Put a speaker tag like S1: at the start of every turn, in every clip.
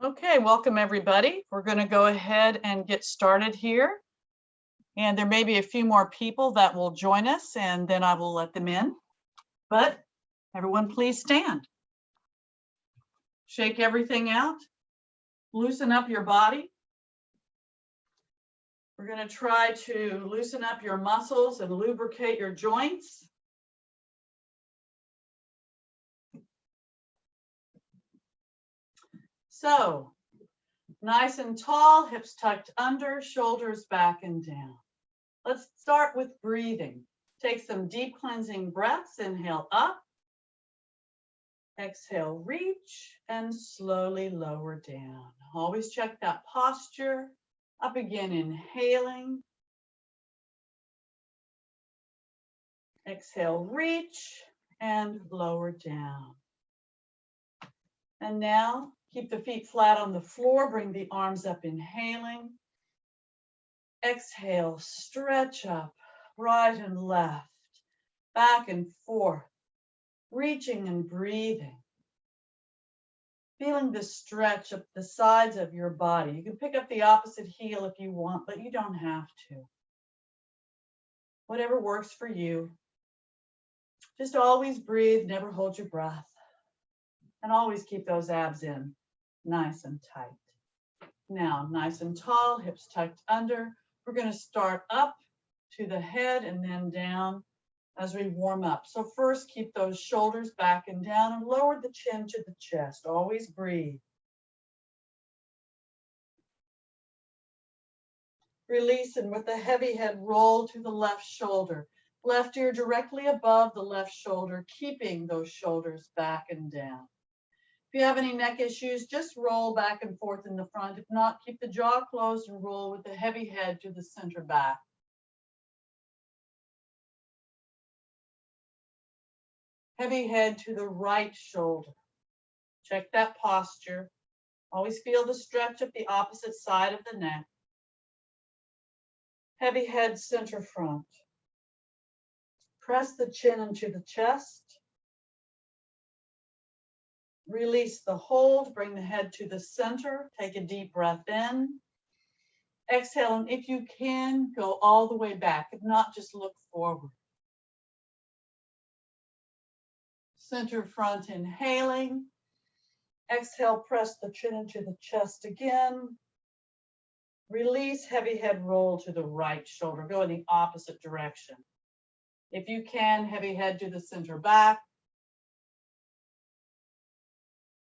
S1: Okay, welcome everybody. We're going to go ahead and get started here. And there may be a few more people that will join us and then I will let them in. But everyone please stand. Shake everything out. Loosen up your body. We're going to try to loosen up your muscles and lubricate your joints. So, nice and tall, hips tucked under, shoulders back and down. Let's start with breathing. Take some deep cleansing breaths. Inhale up. Exhale, reach, and slowly lower down. Always check that posture. Up again, inhaling. Exhale, reach, and lower down. And now, keep the feet flat on the floor. Bring the arms up, inhaling. Exhale, stretch up, right and left, back and forth, reaching and breathing. Feeling the stretch up the sides of your body. You can pick up the opposite heel if you want, but you don't have to. Whatever works for you. Just always breathe, never hold your breath. And always keep those abs in, nice and tight. Now, nice and tall, hips tucked under. We're going to start up to the head and then down as we warm up. So first, keep those shoulders back and down and lower the chin to the chest. Always breathe. Release, and with the heavy head, roll to the left shoulder. Left ear directly above the left shoulder, keeping those shoulders back and down. If you have any neck issues, just roll back and forth in the front. If not, keep the jaw closed and roll with the heavy head to the center back. Heavy head to the right shoulder. Check that posture. Always feel the stretch of the opposite side of the neck. Heavy head, center front. Press the chin into the chest. Release the hold, bring the head to the center. Take a deep breath in. Exhale, and if you can, go all the way back. If not, just look forward. Center front, inhaling. Exhale, press the chin into the chest again. Release, heavy head, roll to the right shoulder. Go in the opposite direction. If you can, heavy head to the center back.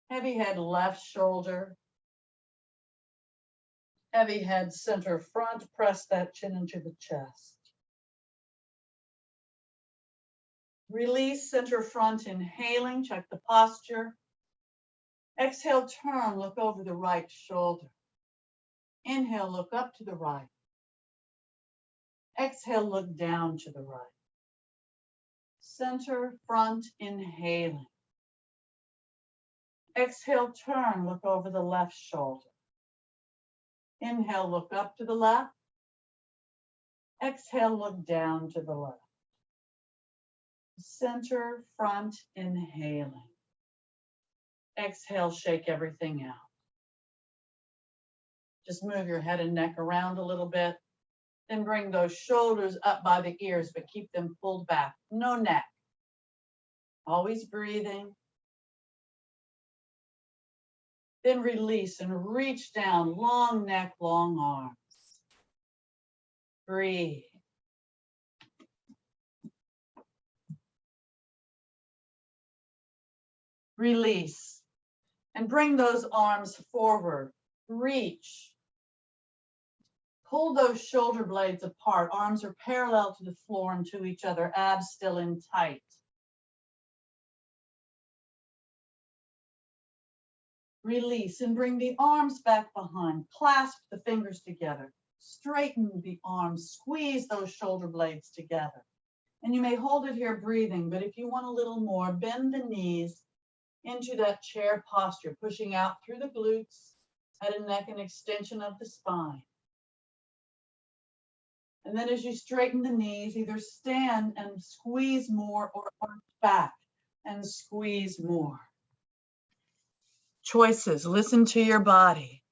S1: Heavy head, left shoulder. Heavy head, center front. Press that chin into the chest. Release, center front, inhaling. Check the posture. Exhale, turn, look over the right shoulder. Inhale, look up to the right. Exhale, look down to the right. Center, front, inhaling. Exhale, turn, look over the left shoulder. Inhale, look up to the left. Exhale, look down to the left. Center, front, inhaling. Exhale, shake everything out. Just move your head and neck around a little bit. Then bring those shoulders up by the ears, but keep them pulled back. No neck. Always breathing. Then release and reach down, long neck, long arms. Breathe. Release. And bring those arms forward. Reach. Pull those shoulder blades apart. Arms are parallel to the floor and to each other. Abs still in tight. Release and bring the arms back behind. Clasp the fingers together. Straighten the arms. Squeeze those shoulder blades together. And you may hold it here breathing, but if you want a little more, bend the knees into that chair posture, pushing out through the glutes, head and neck, and extension of the spine. And then as you straighten the knees, either stand and squeeze more or arch back and squeeze more. choices. Listen to your body.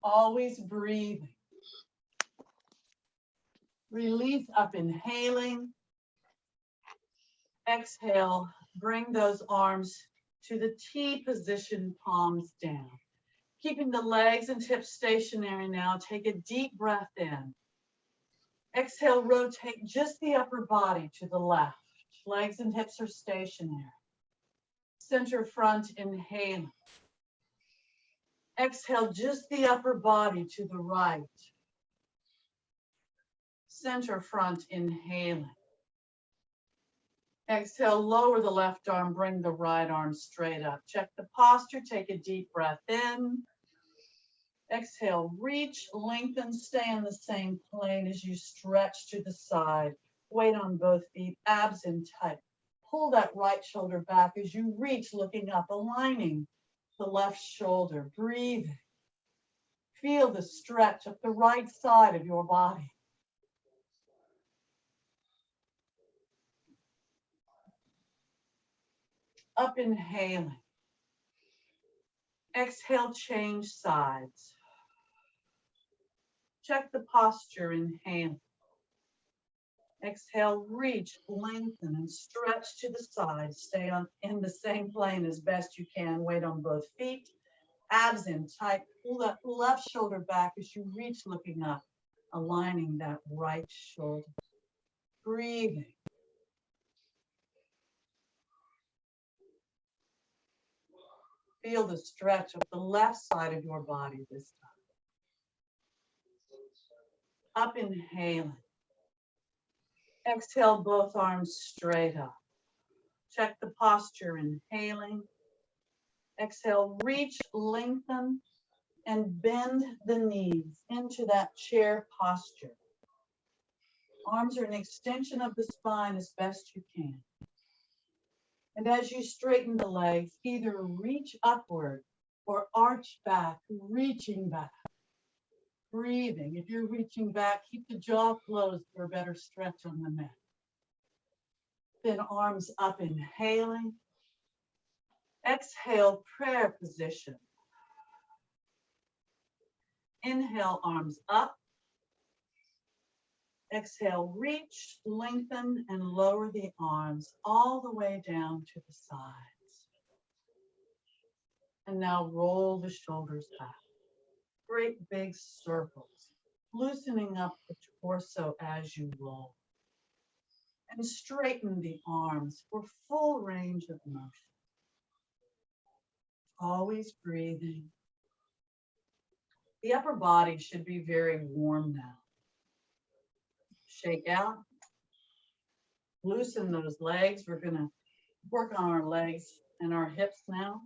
S1: Always breathing. Release up, inhaling. Exhale, bring those arms to the T position, palms down. Keeping the legs and hips stationary now, take a deep breath in. Exhale, rotate just the upper body to the left. Legs and hips are stationary. Center front, inhaling. Exhale, just the upper body to the right. Center front, inhaling. Exhale, lower the left arm, bring the right arm straight up. Check the posture, take a deep breath in. Exhale, reach, lengthen, stay in the same plane as you stretch to the side. Weight on both feet, abs in tight. Pull that right shoulder back as you reach, looking up, aligning the left shoulder. Breathe. Feel the stretch up the right side of your body. Up, inhaling. Exhale, change sides. Check the posture, inhale. Exhale, reach, lengthen, and stretch to the side. Stay in the same plane as best you can. Weight on both feet, abs in tight. Pull that left shoulder back as you reach, looking up, aligning that right shoulder. Breathing. Feel the stretch of the left side of your body this time. Up, inhaling. Exhale, both arms straight up. Check the posture, inhaling. Exhale, reach, lengthen, and bend the knees into that chair posture. Arms are an extension of the spine as best you can. And as you straighten the legs, either reach upward or arch back, reaching back. Breathing. If you're reaching back, keep the jaw closed for a better stretch on the neck. Then arms up, inhaling. Exhale, prayer position. Inhale, arms up. Exhale, reach, lengthen, and lower the arms all the way down to the sides. And now roll the shoulders back. Great big circles, loosening up the torso as you roll. And straighten the arms for full range of motion. Always breathing. The upper body should be very warm now. Shake out. Loosen those legs. We're going to work on our legs and our hips now.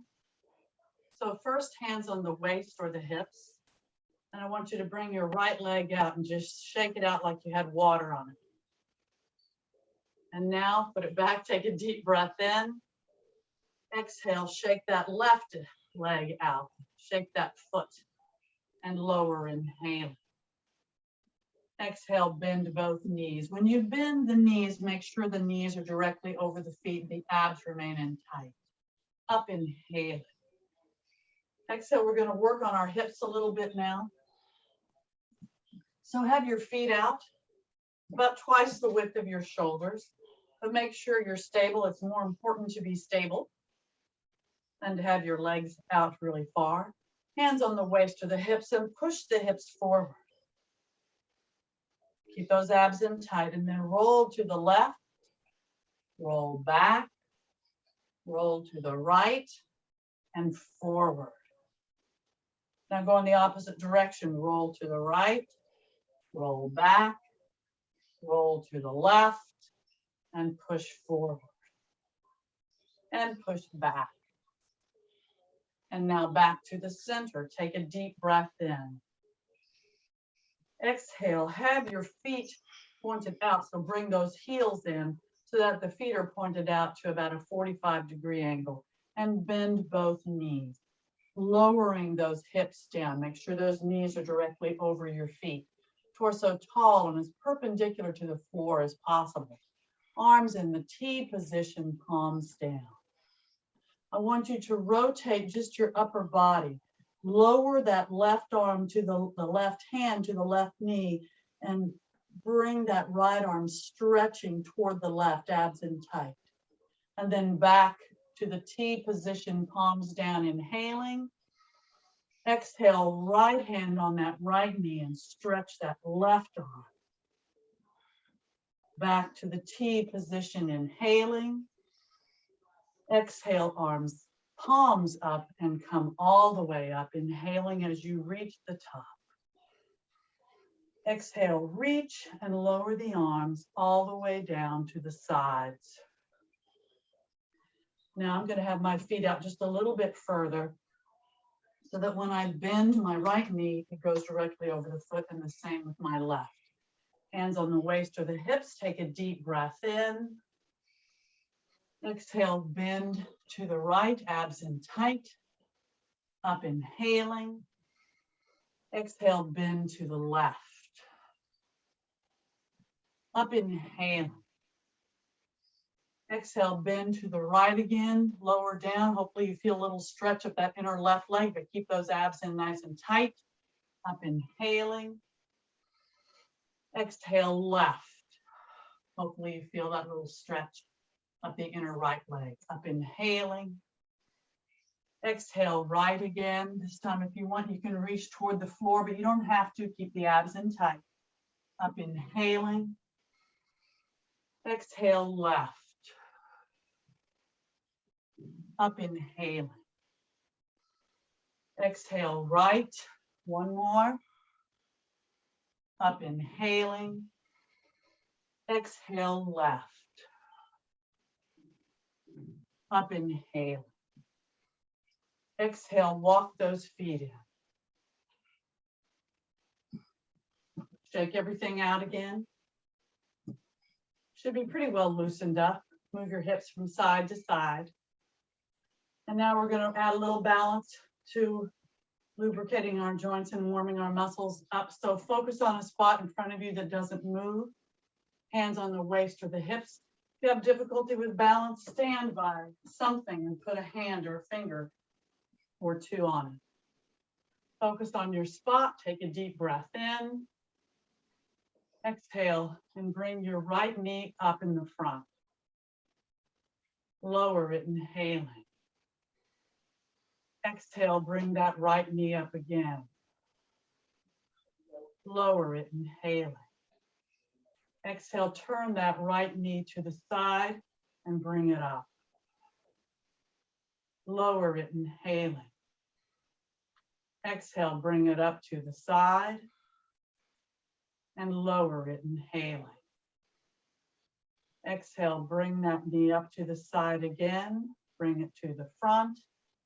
S1: So first, hands on the waist or the hips. And I want you to bring your right leg out and just shake it out like you had water on it. And now put it back, take a deep breath in. Exhale, shake that left leg out. Shake that foot and lower, inhale. Exhale, bend both knees. When you bend the knees, make sure the knees are directly over the feet. The abs remain in tight. Up, inhale. Exhale, we're going to work on our hips a little bit now. So have your feet out, about twice the width of your shoulders, but make sure you're stable. It's more important to be stable than to have your legs out really far. Hands on the waist or the hips and push the hips forward. Keep those abs in tight and then roll to the left, roll back, roll to the right and forward. Now go in the opposite direction, roll to the right, roll back, roll to the left and push forward and push back. And now back to the center. Take a deep breath in. Exhale, have your feet pointed out. So bring those heels in so that the feet are pointed out to about a 45-degree angle and bend both knees, lowering those hips down. Make sure those knees are directly over your feet. Torso tall and as perpendicular to the floor as possible. Arms in the T position, palms down. I want you to rotate just your upper body. Lower that left arm to the left hand to the left knee and bring that right arm stretching toward the left, abs in tight. And then back to the T position, palms down, inhaling. Exhale, right hand on that right knee and stretch that left arm. Back to the T position, inhaling. Exhale, arms, palms up and come all the way up, inhaling as you reach the top. Exhale, reach and lower the arms all the way down to the sides. Now I'm going to have my feet out just a little bit further so that when I bend my right knee, it goes directly over the foot, and the same with my left. Hands on the waist or the hips, take a deep breath in. Exhale, bend to the right, abs in tight. Up, inhaling. Exhale, bend to the left. Up, inhaling. Exhale, bend to the right again, lower down. Hopefully you feel a little stretch of that inner left leg, but keep those abs in nice and tight. Up, inhaling. Exhale, left. Hopefully you feel that little stretch of the inner right leg. Up, inhaling. Exhale, right again. This time, if you want, you can reach toward the floor, but you don't have to. Keep the abs in tight. Up, inhaling. Exhale, left. Up, inhaling. Exhale, right. One more. Up, inhaling. Exhale, left. Up, inhaling. Exhale, walk those feet in. Shake everything out again. Should be pretty well loosened up. Move your hips from side to side. And now we're going to add a little balance to lubricating our joints and warming our muscles up. So focus on a spot in front of you that doesn't move. Hands on the waist or the hips. If you have difficulty with balance, stand by something and put a hand or a finger or two on it. Focus on your spot. Take a deep breath in. Exhale and bring your right knee up in the front. Lower it, inhaling. Exhale, bring that right knee up again. Lower it, inhaling. Exhale, turn that right knee to the side and bring it up. Lower it, inhaling. Exhale, bring it up to the side and lower it, inhaling. Exhale, bring that knee up to the side again, bring it to the front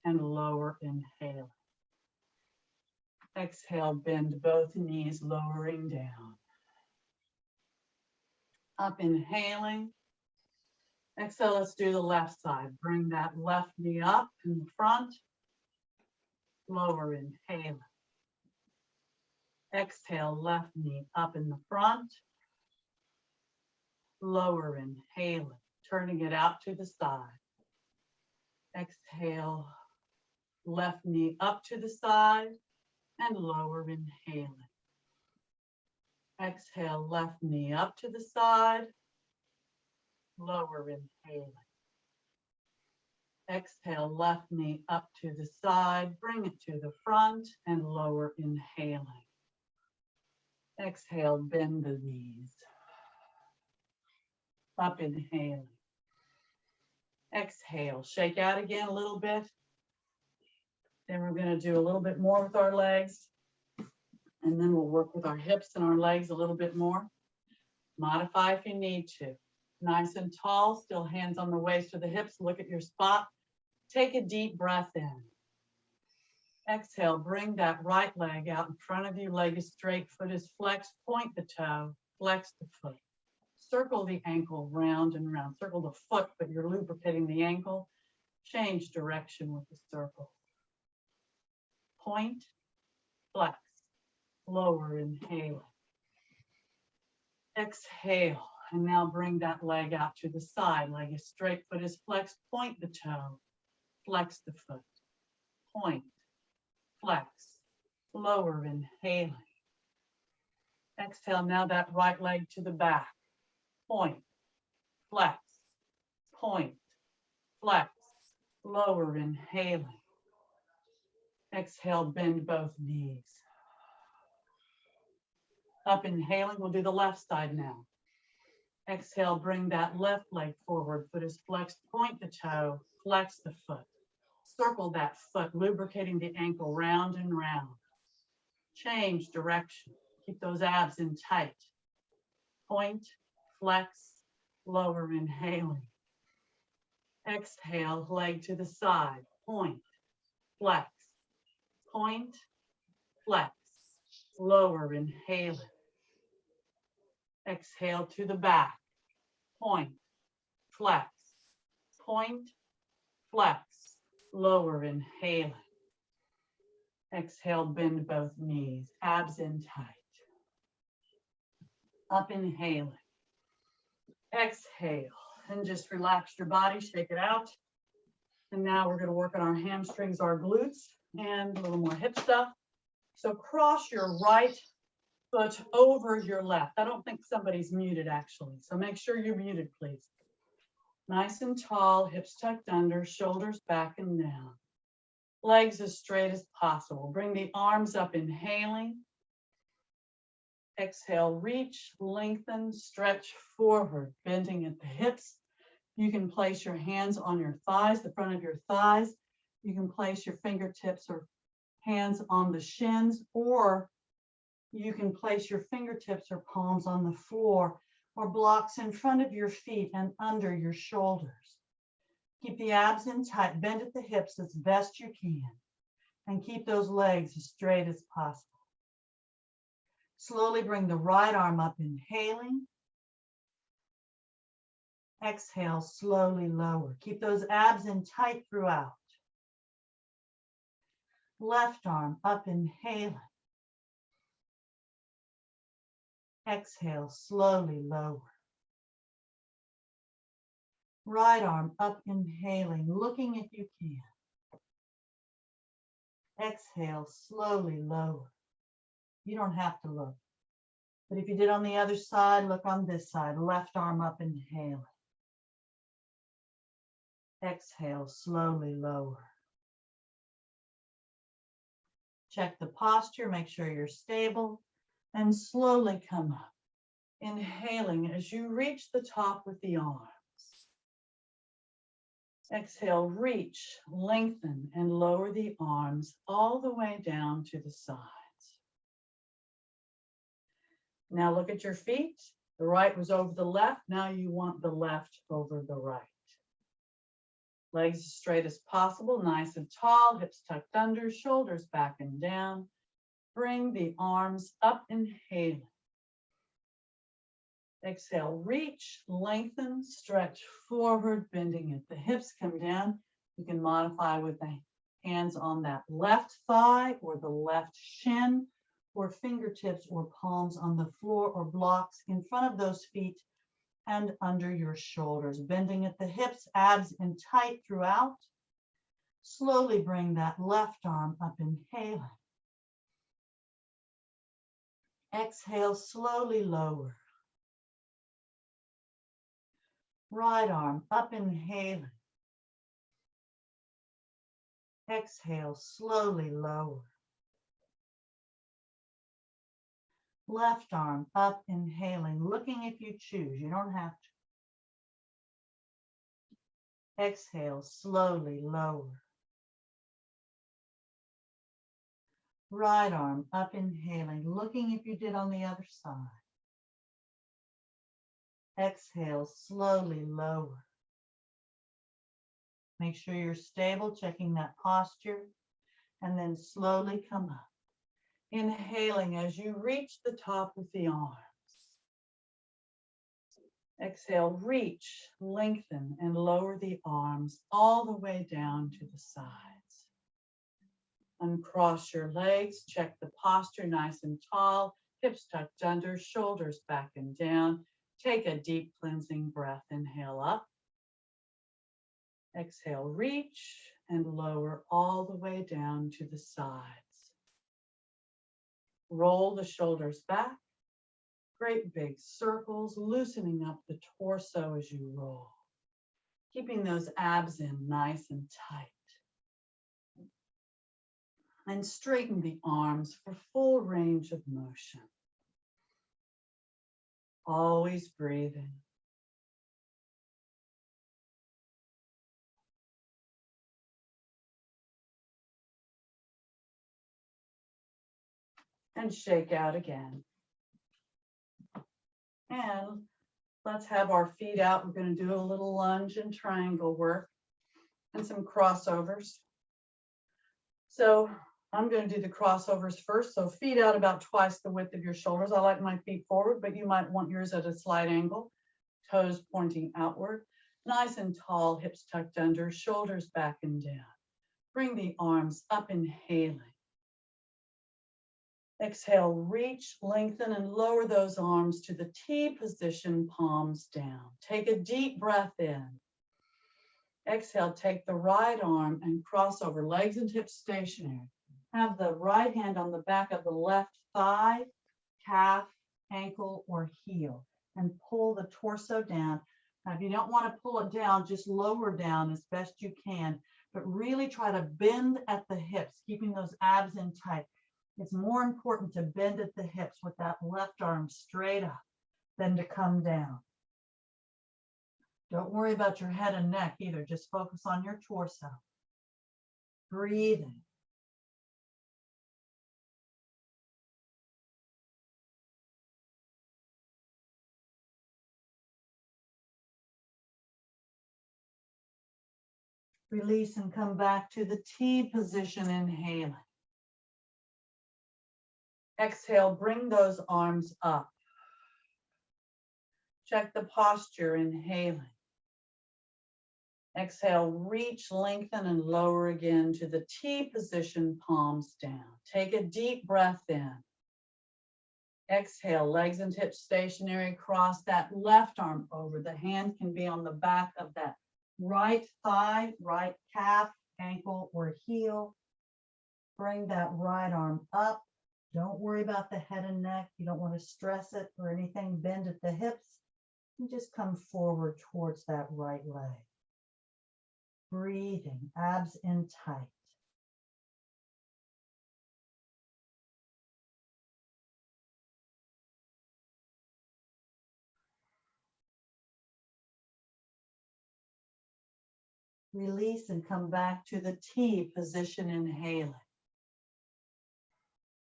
S1: and lower, inhaling. Exhale, bend both knees, lowering down. Up, inhaling. Exhale, let's do the left side. Bring that left knee up in the front, lower, inhaling. Exhale, left knee up in the front, lower, inhaling, turning it out to the side. Exhale, left knee up to the side and lower, inhaling. Exhale, left knee up to the side, lower, inhaling. Exhale, left knee up to the side, bring it to the front and lower, inhaling. Exhale, bend the knees. Up, inhaling. Exhale, shake out again a little bit. Then we're going to do a little bit more with our legs. And then we'll work with our hips and our legs a little bit more. Modify if you need to. Nice and tall, still hands on the waist or the hips. Look at your spot. Take a deep breath in. Exhale, bring that right leg out in front of you. Leg is straight, foot is flexed. Point the toe, flex the foot. Circle the ankle round and round. Circle the foot, but you're lubricating the ankle. Change direction with the circle. Point, flex, lower, inhaling. Exhale, And now bring that leg out to the side. Leg is straight, foot is flexed. Point the toe. Flex the foot. Point. Flex. Lower, inhaling. Exhale, now that right leg to the back. Point. Flex. Point. Flex. Lower, inhaling. Exhale, bend both knees. Up, inhaling, we'll do the left side now. Exhale, bring that left leg forward. Foot is flexed, point the toe, flex the foot. Circle that foot, lubricating the ankle round and round. Change direction. Keep those abs in tight. Point, flex, lower, inhaling. Exhale, leg to the side. Point, flex, point, flex, lower, inhaling. Exhale to the back. Point, flex, point, flex, lower, inhaling. Exhale, bend both knees, abs in tight. Up, inhaling. Exhale, and just relax your body, shake it out. And now we're going to work on our hamstrings, our glutes, and a little more hip stuff. So cross your right foot over your left. I don't think somebody's muted actually, so make sure you're muted, please. Nice and tall, hips tucked under, shoulders back and down. Legs as straight as possible. Bring the arms up, inhaling. Exhale, reach, lengthen, stretch forward, bending at the hips. You can place your hands on your thighs, the front of your thighs. You can place your fingertips or hands on the shins, or you can place your fingertips or palms on the floor or blocks in front of your feet and under your shoulders. Keep the abs in tight, bend at the hips as best you can, and keep those legs as straight as possible. Slowly bring the right arm up, inhaling. Exhale, slowly lower. Keep those abs in tight throughout. Left arm up, inhaling. Exhale, slowly lower. Right arm up, inhaling, looking if you can. Exhale, slowly lower. You don't have to look. But if you did on the other side, look on this side. Left arm up, inhaling. Exhale, slowly lower. Check the posture, make sure you're stable, and slowly come up. Inhaling as you reach the top with the arms. Exhale, reach, lengthen, and lower the arms all the way down to the sides. Now look at your feet. The right was over the left. Now you want the left over the right. Legs as straight as possible, nice and tall, hips tucked under, shoulders back and down. Bring the arms up, inhaling. Exhale, reach, lengthen, stretch forward, bending at the hips, come down. You can modify with the hands on that left thigh or the left shin, or fingertips or palms on the floor or blocks in front of those feet and under your shoulders. Bending at the hips, abs in tight throughout. Slowly bring that left arm up, inhaling. Exhale, slowly lower. Right arm up, inhaling. Exhale, slowly lower. Left arm up, inhaling, looking if you choose. You don't have to. Exhale, slowly lower. Right arm up, inhaling, looking if you did on the other side. Exhale, slowly lower. Make sure you're stable, checking that posture, and then slowly come up. Inhaling as you reach the top with the arms. Exhale, reach, lengthen, and lower the arms all the way down to the sides. Uncross your legs, check the posture, nice and tall, hips tucked under, shoulders back and down. Take a deep cleansing breath. Inhale up. Exhale, reach and lower all the way down to the sides. Roll the shoulders back. Great big circles, loosening up the torso as you roll. Keeping those abs in nice and tight. And straighten the arms for full range of motion. Always breathing. And shake out again. And let's have our feet out. We're going to do a little lunge and triangle work and some crossovers. So I'm going to do the crossovers first. So feet out about twice the width of your shoulders. I like my feet forward, but you might want yours at a slight angle. Toes pointing outward. Nice and tall, hips tucked under, shoulders back and down. Bring the arms up, inhaling. Exhale, reach, lengthen, and lower those arms to the T position, palms down. Take a deep breath in. Exhale, take the right arm and cross over, legs and hips stationary. Have the right hand on the back of the left thigh, calf, ankle, or heel, and pull the torso down. Now, if you don't want to pull it down, just lower down as best you can, but really try to bend at the hips, keeping those abs in tight. It's more important to bend at the hips with that left arm straight up than to come down. Don't worry about your head and neck either. Just focus on your torso. Breathing. Release and come back to the T position, inhaling. Exhale, bring those arms up. Check the posture, inhaling. Exhale, reach, lengthen, and lower again to the T position, palms down. Take a deep breath in. Exhale, legs and hips stationary, cross that left arm over. The hand can be on the back of that right thigh, right calf, ankle, or heel. Bring that right arm up. Don't worry about the head and neck. You don't want to stress it or anything. Bend at the hips and just come forward towards that right leg. Breathing, abs in tight. Release and come back to the T position, inhaling.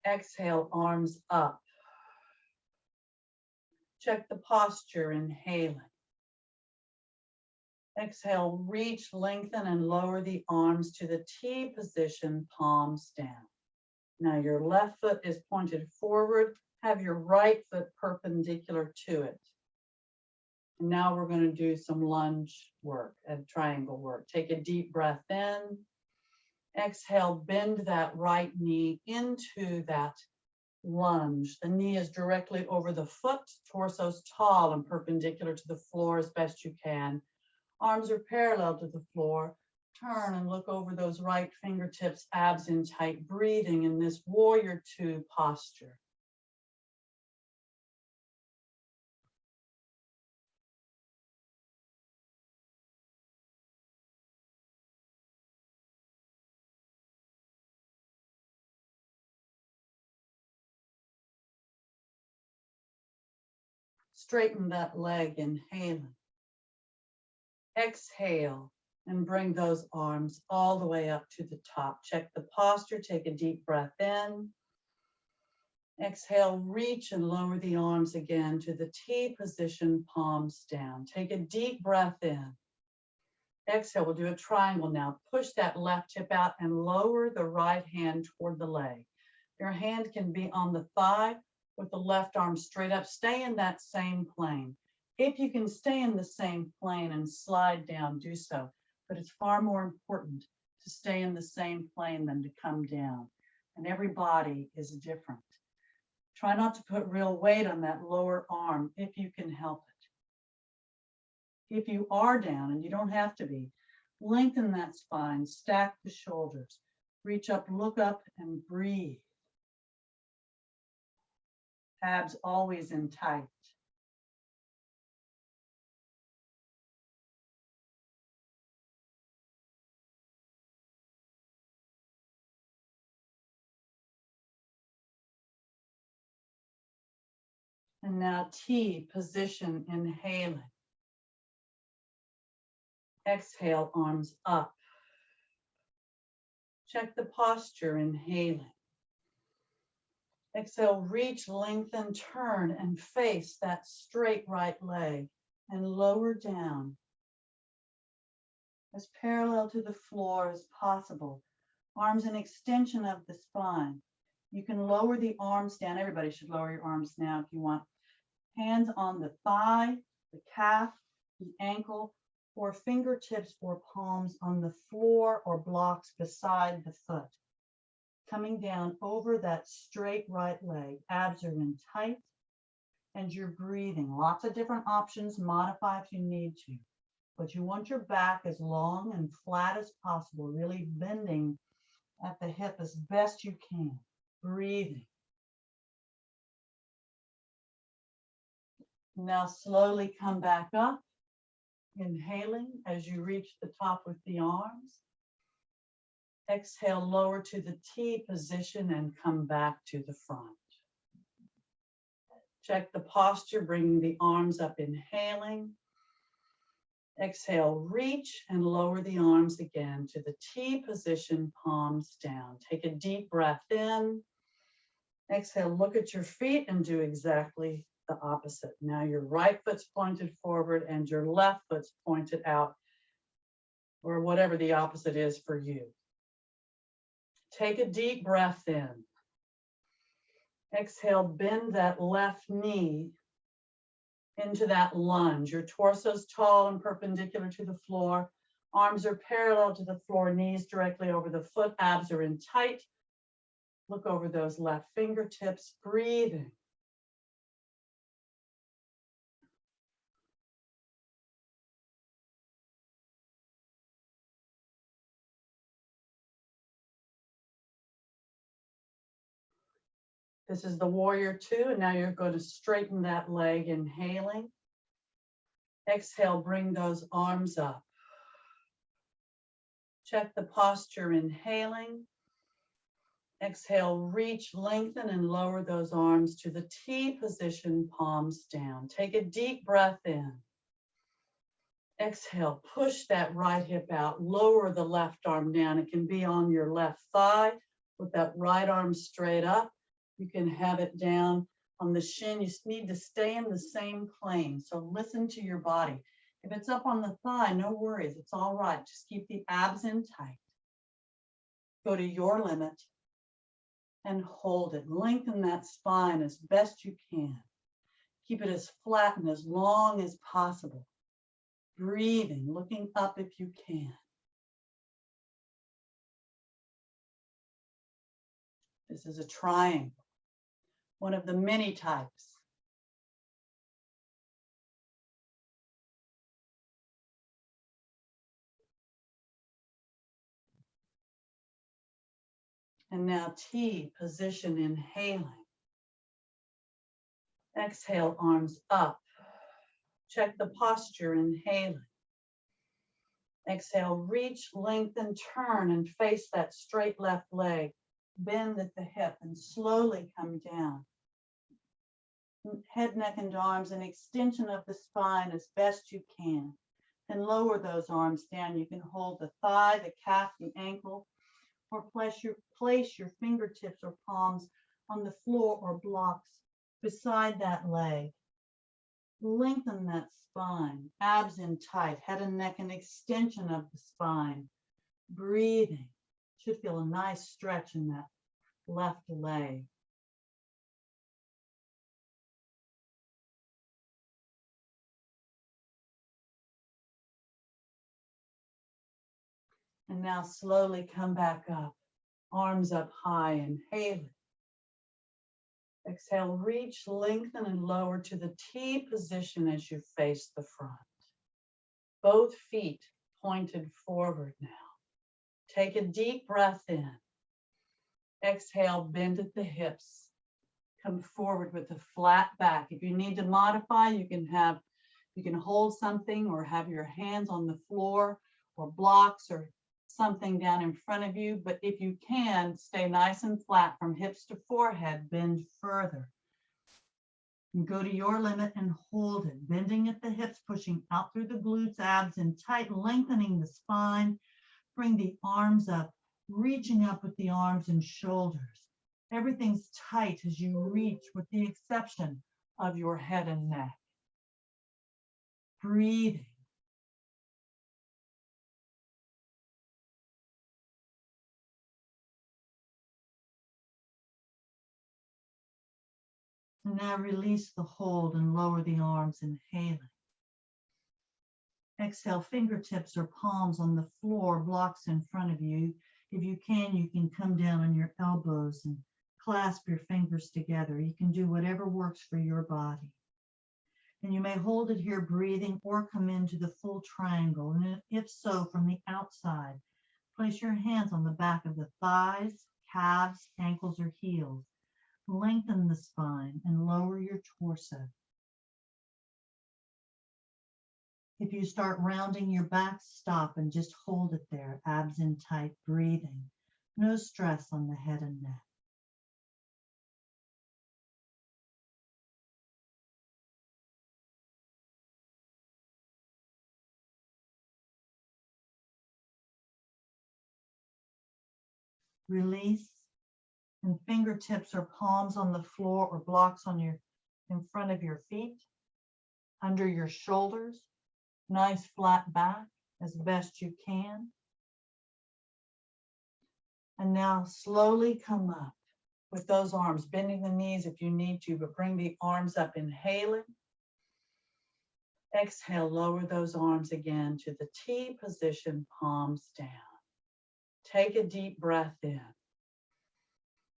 S1: Exhale, arms up. Check the posture, inhaling. Exhale, reach, lengthen, and lower the arms to the T position, palms down. Now your left foot is pointed forward. Have your right foot perpendicular to it. And now we're going to do some lunge work and triangle work. Take a deep breath in. Exhale, bend that right knee into that lunge. The knee is directly over the foot, torso's tall and perpendicular to the floor as best you can. Arms are parallel to the floor. Turn and look over those right fingertips, abs in tight, breathing in this warrior two posture. Straighten that leg, inhaling. Exhale and bring those arms all the way up to the top. Check the posture, take a deep breath in. Exhale, reach and lower the arms again to the T position, palms down. Take a deep breath in. Exhale, we'll do a triangle now. Push that left hip out and lower the right hand toward the leg. Your hand can be on the thigh with the left arm straight up. Stay in that same plane. If you can stay in the same plane and slide down, do so. But it's far more important to stay in the same plane than to come down. And every body is different. Try not to put real weight on that lower arm if you can help it. If you are down, and you don't have to be, lengthen that spine, stack the shoulders, reach up, look up, and breathe. Abs always in tight. And now T position, inhaling. Exhale, arms up. Check the posture, inhaling. Exhale, reach, lengthen, turn, and face that straight right leg and lower down as parallel to the floor as possible. Arms in extension of the spine. You can lower the arms down. Everybody should lower your arms now if you want. Hands on the thigh, the calf, the ankle, or fingertips or palms on the floor or blocks beside the foot. Coming down over that straight right leg. Abs are in tight and you're breathing. Lots of different options. Modify if you need to. But you want your back as long and flat as possible, really bending at the hip as best you can. Breathing. Now slowly come back up, inhaling as you reach the top with the arms. Exhale, lower to the T position and come back to the front. Check the posture, bringing the arms up, inhaling. Exhale, reach and lower the arms again to the T position, palms down. Take a deep breath in. Exhale, look at your feet and do exactly the opposite. Now your right foot's pointed forward and your left foot's pointed out, or whatever the opposite is for you. Take a deep breath in. Exhale, bend that left knee into that lunge. Your torso's tall and perpendicular to the floor. Arms are parallel to the floor, knees directly over the foot. Abs are in tight. Look over those left fingertips, breathing. This is the warrior two, and now you're going to straighten that leg, inhaling. Exhale, bring those arms up. Check the posture, inhaling. Exhale, reach, lengthen, and lower those arms to the T position, palms down. Take a deep breath in. Exhale, push that right hip out, lower the left arm down. It can be on your left thigh with that right arm straight up. You can have it down on the shin. You need to stay in the same plane. So listen to your body. If it's up on the thigh, no worries. It's all right. Just keep the abs in tight. Go to your limit and hold it. Lengthen that spine as best you can. Keep it as flat and as long as possible. Breathing, looking up if you can. This is a triangle, one of the many types. And now T position, inhaling. Exhale, arms up. Check the posture, inhaling. Exhale, reach, lengthen, turn, and face that straight left leg. Bend at the hip and slowly come down. Head, neck, and arms, an extension of the spine as best you can. And lower those arms down. You can hold the thigh, the calf, the ankle, or place your fingertips or palms on the floor or blocks beside that leg. Lengthen that spine, abs in tight, head and neck, an extension of the spine. Breathing. Should feel a nice stretch in that left leg. And now slowly come back up, arms up high, inhaling. Exhale, reach, lengthen, and lower to the T position as you face the front. Both feet pointed forward now. Take a deep breath in. Exhale, bend at the hips. Come forward with a flat back. If you need to modify, you can hold something or have your hands on the floor or blocks or something down in front of you. But if you can, stay nice and flat from hips to forehead, bend further. And go to your limit and hold it, bending at the hips, pushing out through the glutes, abs, and tight, lengthening the spine. Bring the arms up, reaching up with the arms and shoulders. Everything's tight as you reach, with the exception of your head and neck. Breathing. And now release the hold and lower the arms, inhaling. Exhale, fingertips or palms on the floor, blocks in front of you. If you can come down on your elbows and clasp your fingers together. You can do whatever works for your body. And you may hold it here breathing or come into the full triangle. And if so, from the outside, place your hands on the back of the thighs, calves, ankles, or heels. Lengthen the spine and lower your torso. If you start rounding your back, stop and just hold it there, abs in tight, breathing. No stress on the head and neck. Release, and fingertips or palms on the floor or blocks on in front of your feet, under your shoulders. Nice flat back as best you can. And now slowly come up with those arms, bending the knees if you need to, but bring the arms up, inhaling. Exhale, lower those arms again to the T position, palms down. Take a deep breath in.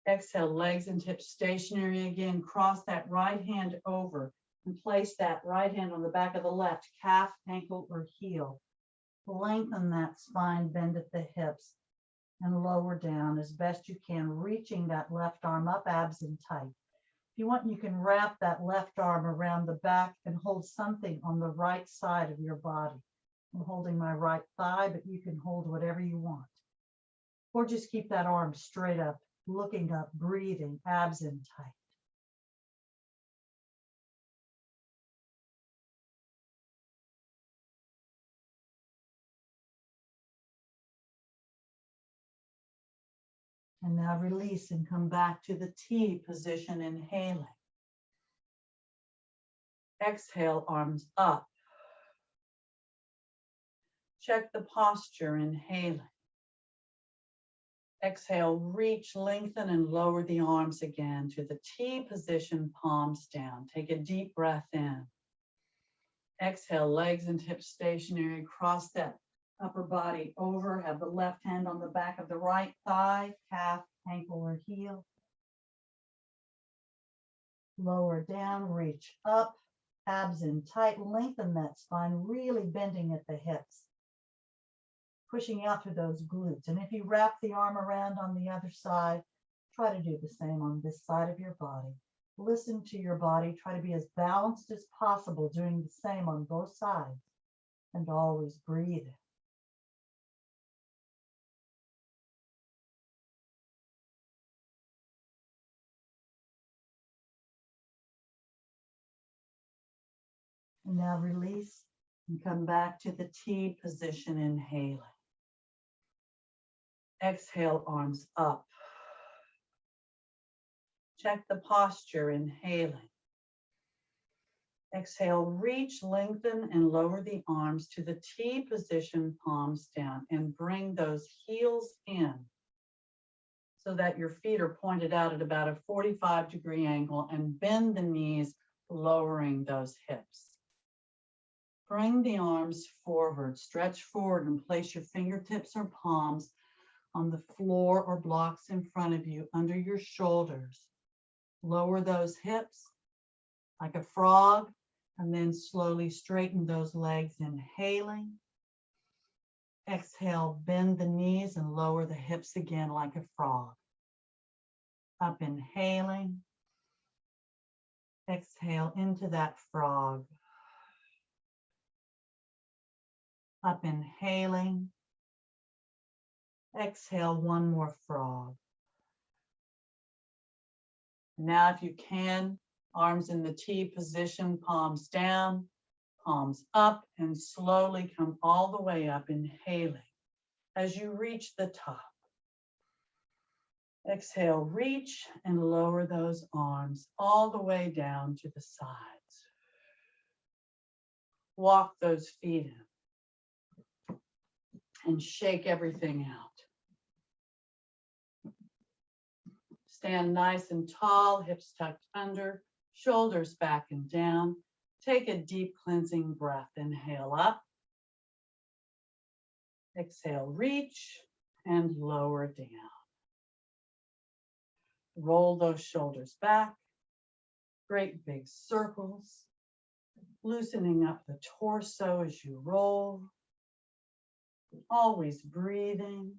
S1: Exhale, legs and hips stationary again. Cross that right hand over and place that right hand on the back of the left, calf, ankle, or heel. Lengthen that spine, bend at the hips, and lower down as best you can, reaching that left arm up, abs in tight. If you want, you can wrap that left arm around the back and hold something on the right side of your body. I'm holding my right thigh, but you can hold whatever you want. Or just keep that arm straight up, looking up, breathing, abs in tight. And now release and come back to the T position, inhaling. Exhale, arms up. Check the posture, inhaling. Exhale, reach, lengthen, and lower the arms again to the T position, palms down. Take a deep breath in. Exhale, legs and hips stationary. Cross that upper body over. Have the left hand on the back of the right thigh, calf, ankle, or heel. Lower down, reach up, abs in tight. Lengthen that spine, really bending at the hips. Pushing out through those glutes. And if you wrap the arm around on the other side, try to do the same on this side of your body. Listen to your body. Try to be as balanced as possible, doing the same on both sides. And always breathe. And now release and come back to the T position, inhaling. Exhale, arms up. Check the posture, inhaling. Exhale, reach, lengthen, and lower the arms to the T position, palms down, and bring those heels in so that your feet are pointed out at about a 45-degree angle, and bend the knees, lowering those hips. Bring the arms forward, stretch forward, and place your fingertips or palms on the floor or blocks in front of you, under your shoulders. Lower those hips like a frog, And then slowly straighten those legs, inhaling. Exhale, bend the knees and lower the hips again like a frog. Up, inhaling. Exhale into that frog. Up, inhaling. Exhale, one more frog. Now, if you can, arms in the T position, palms down, palms up, and slowly come all the way up, inhaling as you reach the top. Exhale, reach and lower those arms all the way down to the sides. Walk those feet in and shake everything out. Stand nice and tall, hips tucked under, shoulders back and down. Take a deep cleansing breath. Inhale up. Exhale, reach and lower down. Roll those shoulders back. Great big circles. Loosening up the torso as you roll. Always breathing.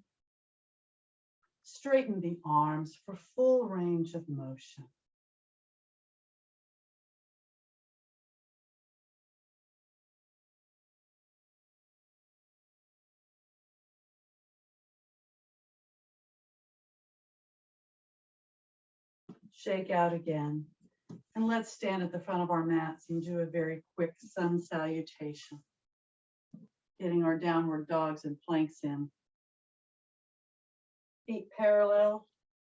S1: Straighten the arms for full range of motion. Shake out again. And let's stand at the front of our mats and do a very quick sun salutation. Getting our downward dogs and planks in. Feet parallel,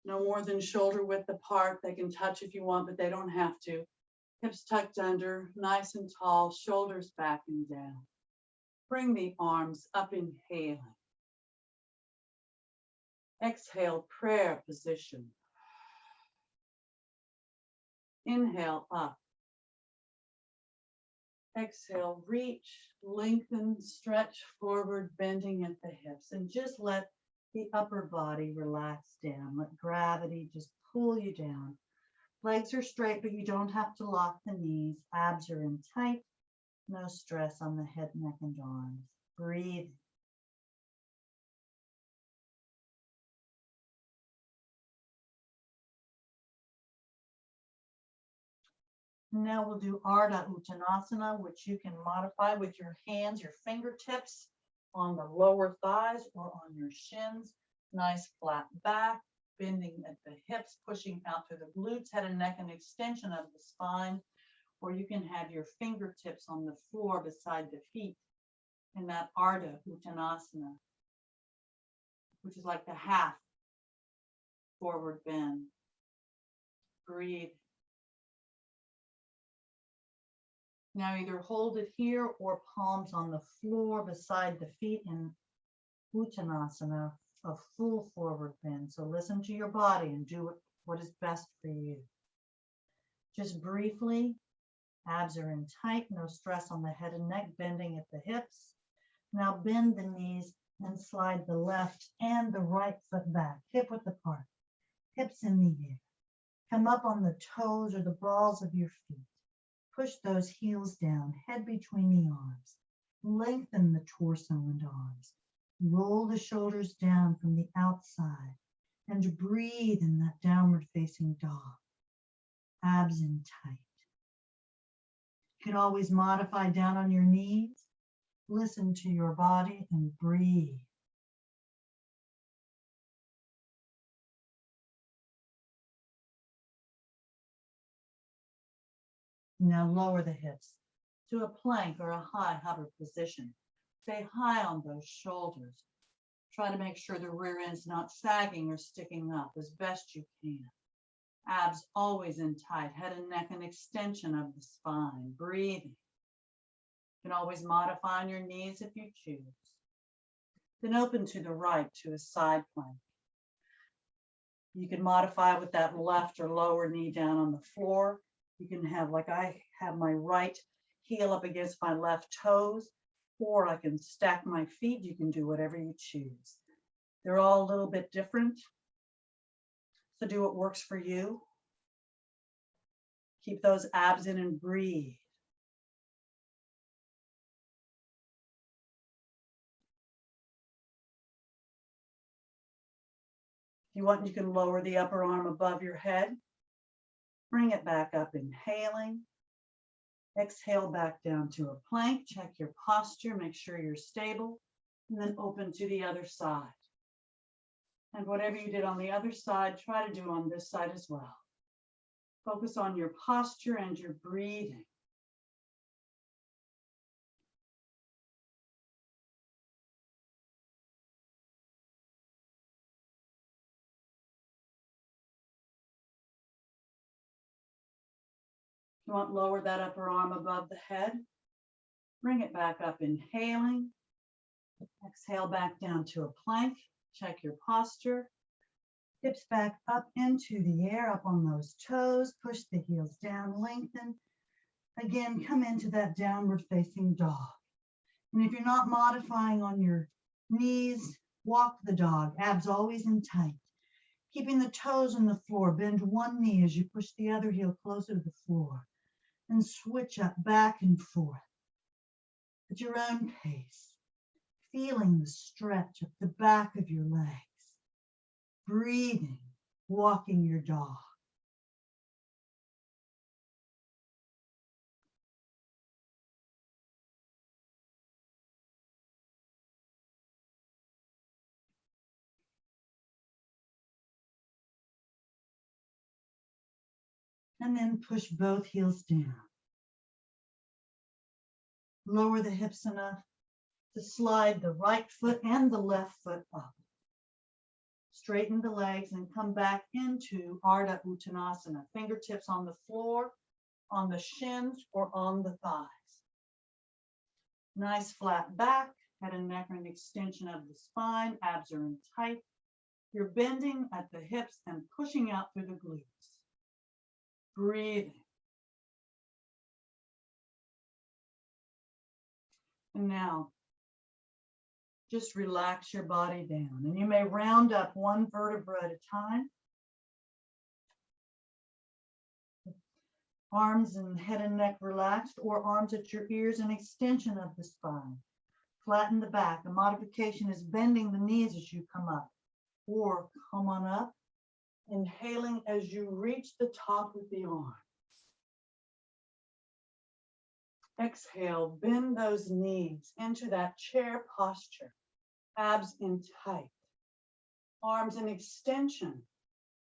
S1: no more than shoulder width apart. They can touch if you want, but they don't have to. Hips tucked under, nice and tall, shoulders back and down. Bring the arms up, inhaling. Exhale, prayer position. Inhale, up. Exhale, reach, lengthen, stretch forward, bending at the hips, and just let the upper body relax down. Let gravity just pull you down. Legs are straight, but you don't have to lock the knees. Abs are in tight. No stress on the head, neck, and arms. Breathe. Now we'll do Arda Uttanasana, which you can modify with your hands, your fingertips on the lower thighs or on your shins. Nice flat back, bending at the hips, pushing out through the glutes, head and neck, and extension of the spine. Or you can have your fingertips on the floor beside the feet in that Arda Uttanasana, which is like the half forward bend. Breathe. Now either hold it here or palms on the floor beside the feet in Uttanasana, a full forward bend. So listen to your body and do what is best for you. Just briefly, abs are in tight, no stress on the head and neck, bending at the hips. Now bend the knees and slide the left and the right foot back, hip width apart, hips in the air. Come up on the toes or the balls of your feet. Push those heels down, head between the arms. Lengthen the torso and arms. Roll the shoulders down from the outside and breathe in that downward facing dog. Abs in tight. You can always modify down on your knees. Listen to your body and breathe. Now lower the hips to a plank or a high hover position. Stay high on those shoulders. Try to make sure the rear end's not sagging or sticking up as best you can. Abs always in tight, head and neck an extension of the spine. Breathing. You can always modify on your knees if you choose. Then open to the right to a side plank. You can modify with that left or lower knee down on the floor. You can have, like I have my right heel up against my left toes, or I can stack my feet. You can do whatever you choose. They're all a little bit different. So do what works for you. Keep those abs in and breathe. If you want, you can lower the upper arm above your head. Bring it back up, inhaling. Exhale back down to a plank. Check your posture, make sure you're stable, and then open to the other side. And whatever you did on the other side, try to do on this side as well. Focus on your posture and your breathing. You want to lower that upper arm above the head. Bring it back up, inhaling. Exhale back down to a plank. Check your posture. Hips back up into the air, up on those toes. Push the heels down, lengthen. Again, come into that downward facing dog. And if you're not modifying on your knees, walk the dog, abs always in tight. Keeping the toes on the floor, bend one knee as you push the other heel closer to the floor. And switch up back and forth at your own pace, feeling the stretch of the back of your legs, breathing, walking your dog. And then push both heels down. Lower the hips enough to slide the right foot and the left foot up. Straighten the legs and come back into Arda Uttanasana. Fingertips on the floor, on the shins, or on the thighs. Nice flat back, head and neck are an extension of the spine, abs are in tight. You're bending at the hips and pushing out through the glutes. Breathing. And now, just relax your body down. And you may round up one vertebra at a time. Arms and head and neck relaxed, or arms at your ears, an extension of the spine. Flatten the back. The modification is bending the knees as you come up, or come on up, inhaling as you reach the top with the arms. Exhale, bend those knees into that chair posture, abs in tight, arms an extension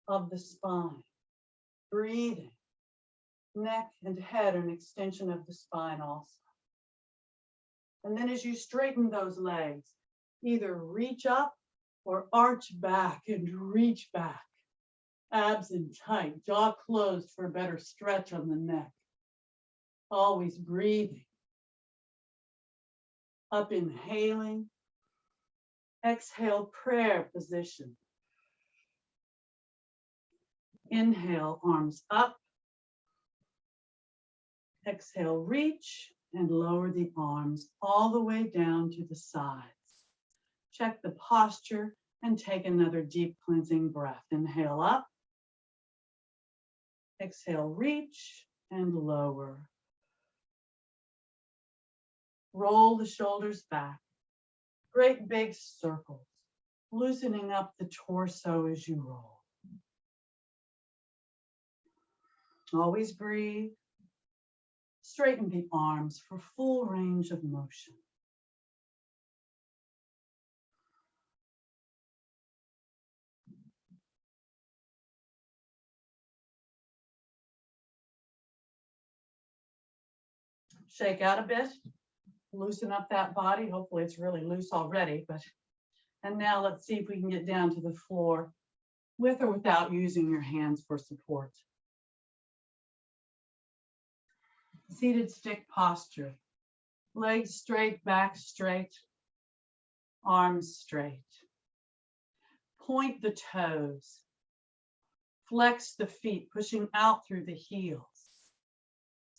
S1: of the spine, breathing, neck and head an extension of the spine also. And then as you straighten those legs, either reach up or arch back and reach back, abs in tight, jaw closed for a better stretch on the neck. Always breathing. Up, inhaling. Exhale, prayer position. Inhale, arms up. Exhale, reach and lower the arms all the way down to the sides. Check the posture and take another deep cleansing breath. Inhale up. Exhale, reach and lower. Roll the shoulders back. Great big circles, loosening up the torso as you roll. Always breathe. Straighten the arms for full range of motion. Shake out a bit. Loosen up that body. Hopefully it's really loose already, and now let's see if we can get down to the floor with or without using your hands for support. Seated stick posture. Legs straight, back straight, arms straight. Point the toes. Flex the feet, pushing out through the heels.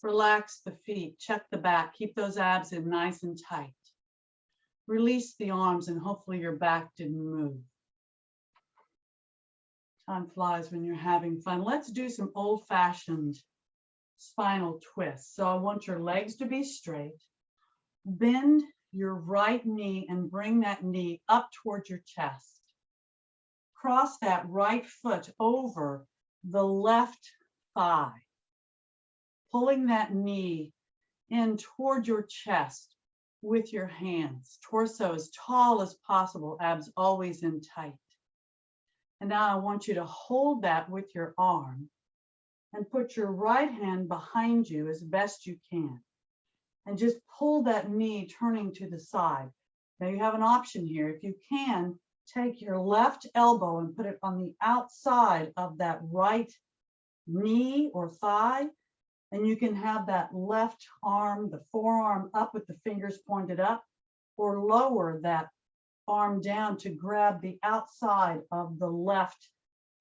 S1: Relax the feet, check the back, keep those abs in nice and tight. Release the arms and hopefully your back didn't move. Time flies when you're having fun. Let's do some old-fashioned spinal twists. So I want your legs to be straight. Bend your right knee and bring that knee up towards your chest. Cross that right foot over the left thigh, pulling that knee in toward your chest with your hands. Torso as tall as possible, abs always in tight. And now I want you to hold that with your arm and put your right hand behind you as best you can. And just pull that knee turning to the side. Now you have an option here. If you can, take your left elbow and put it on the outside of that right knee or thigh. And you can have that left arm, the forearm up with the fingers pointed up, or lower that arm down to grab the outside of the left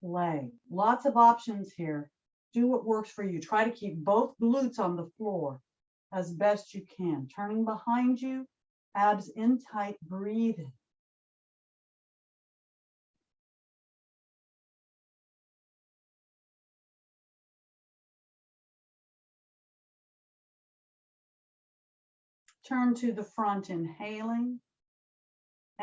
S1: leg. Lots of options here. Do what works for you. Try to keep both glutes on the floor as best you can. Turning behind you, abs in tight, breathing. Turn to the front, inhaling.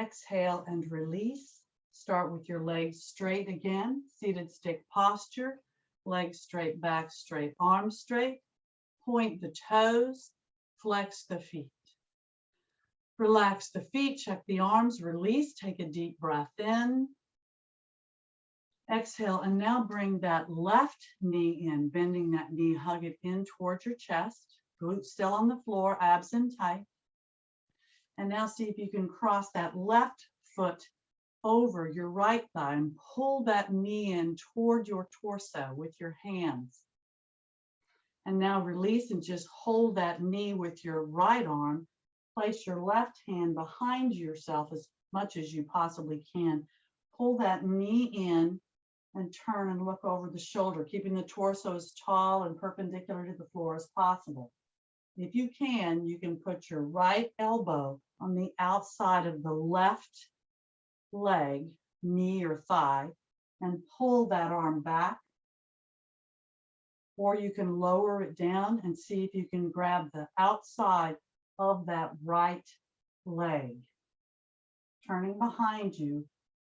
S1: Exhale and release. Start with your legs straight again, seated stick posture, legs straight, back straight, arms straight. Point the toes, flex the feet. Relax the feet, check the arms, release, take a deep breath in. Exhale, and now bring that left knee in, bending that knee, hug it in towards your chest. Glutes still on the floor, abs in tight. And now see if you can cross that left foot over your right thigh and pull that knee in toward your torso with your hands. And now release and just hold that knee with your right arm. Place your left hand behind yourself as much as you possibly can. Pull that knee in and turn and look over the shoulder, keeping the torso as tall and perpendicular to the floor as possible. If you can put your right elbow on the outside of the left leg, knee or thigh, and pull that arm back. Or you can lower it down and see if you can grab the outside of that right leg. Turning behind you,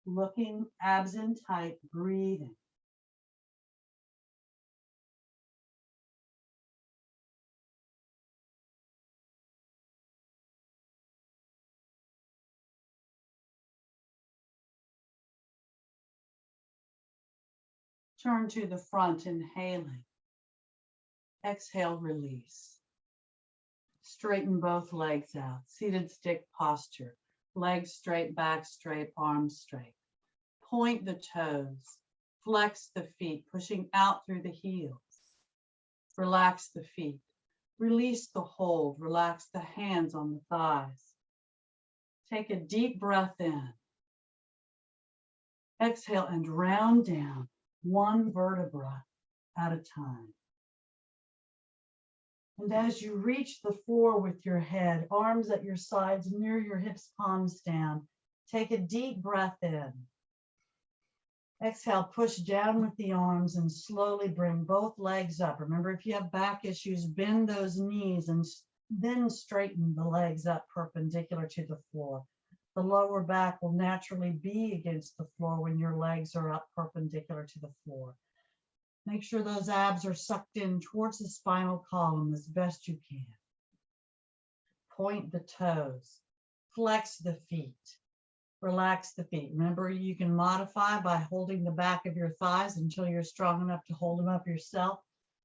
S1: looking, abs in tight, breathing. Turn to the front, inhaling. Exhale, release. Straighten both legs out. Seated stick posture. Legs straight, back straight, arms straight. Point the toes. Flex the feet, pushing out through the heels. Relax the feet. Release the hold. Relax the hands on the thighs. Take a deep breath in. Exhale and round down, one vertebra at a time. And as you reach the floor with your head, arms at your sides, near your hips, palms down, take a deep breath in. Exhale, push down with the arms and slowly bring both legs up. Remember, if you have back issues, bend those knees and then straighten the legs up perpendicular to the floor. The lower back will naturally be against the floor when your legs are up perpendicular to the floor. Make sure those abs are sucked in towards the spinal column as best you can. Point the toes. Flex the feet. Relax the feet. Remember, you can modify by holding the back of your thighs until you're strong enough to hold them up yourself.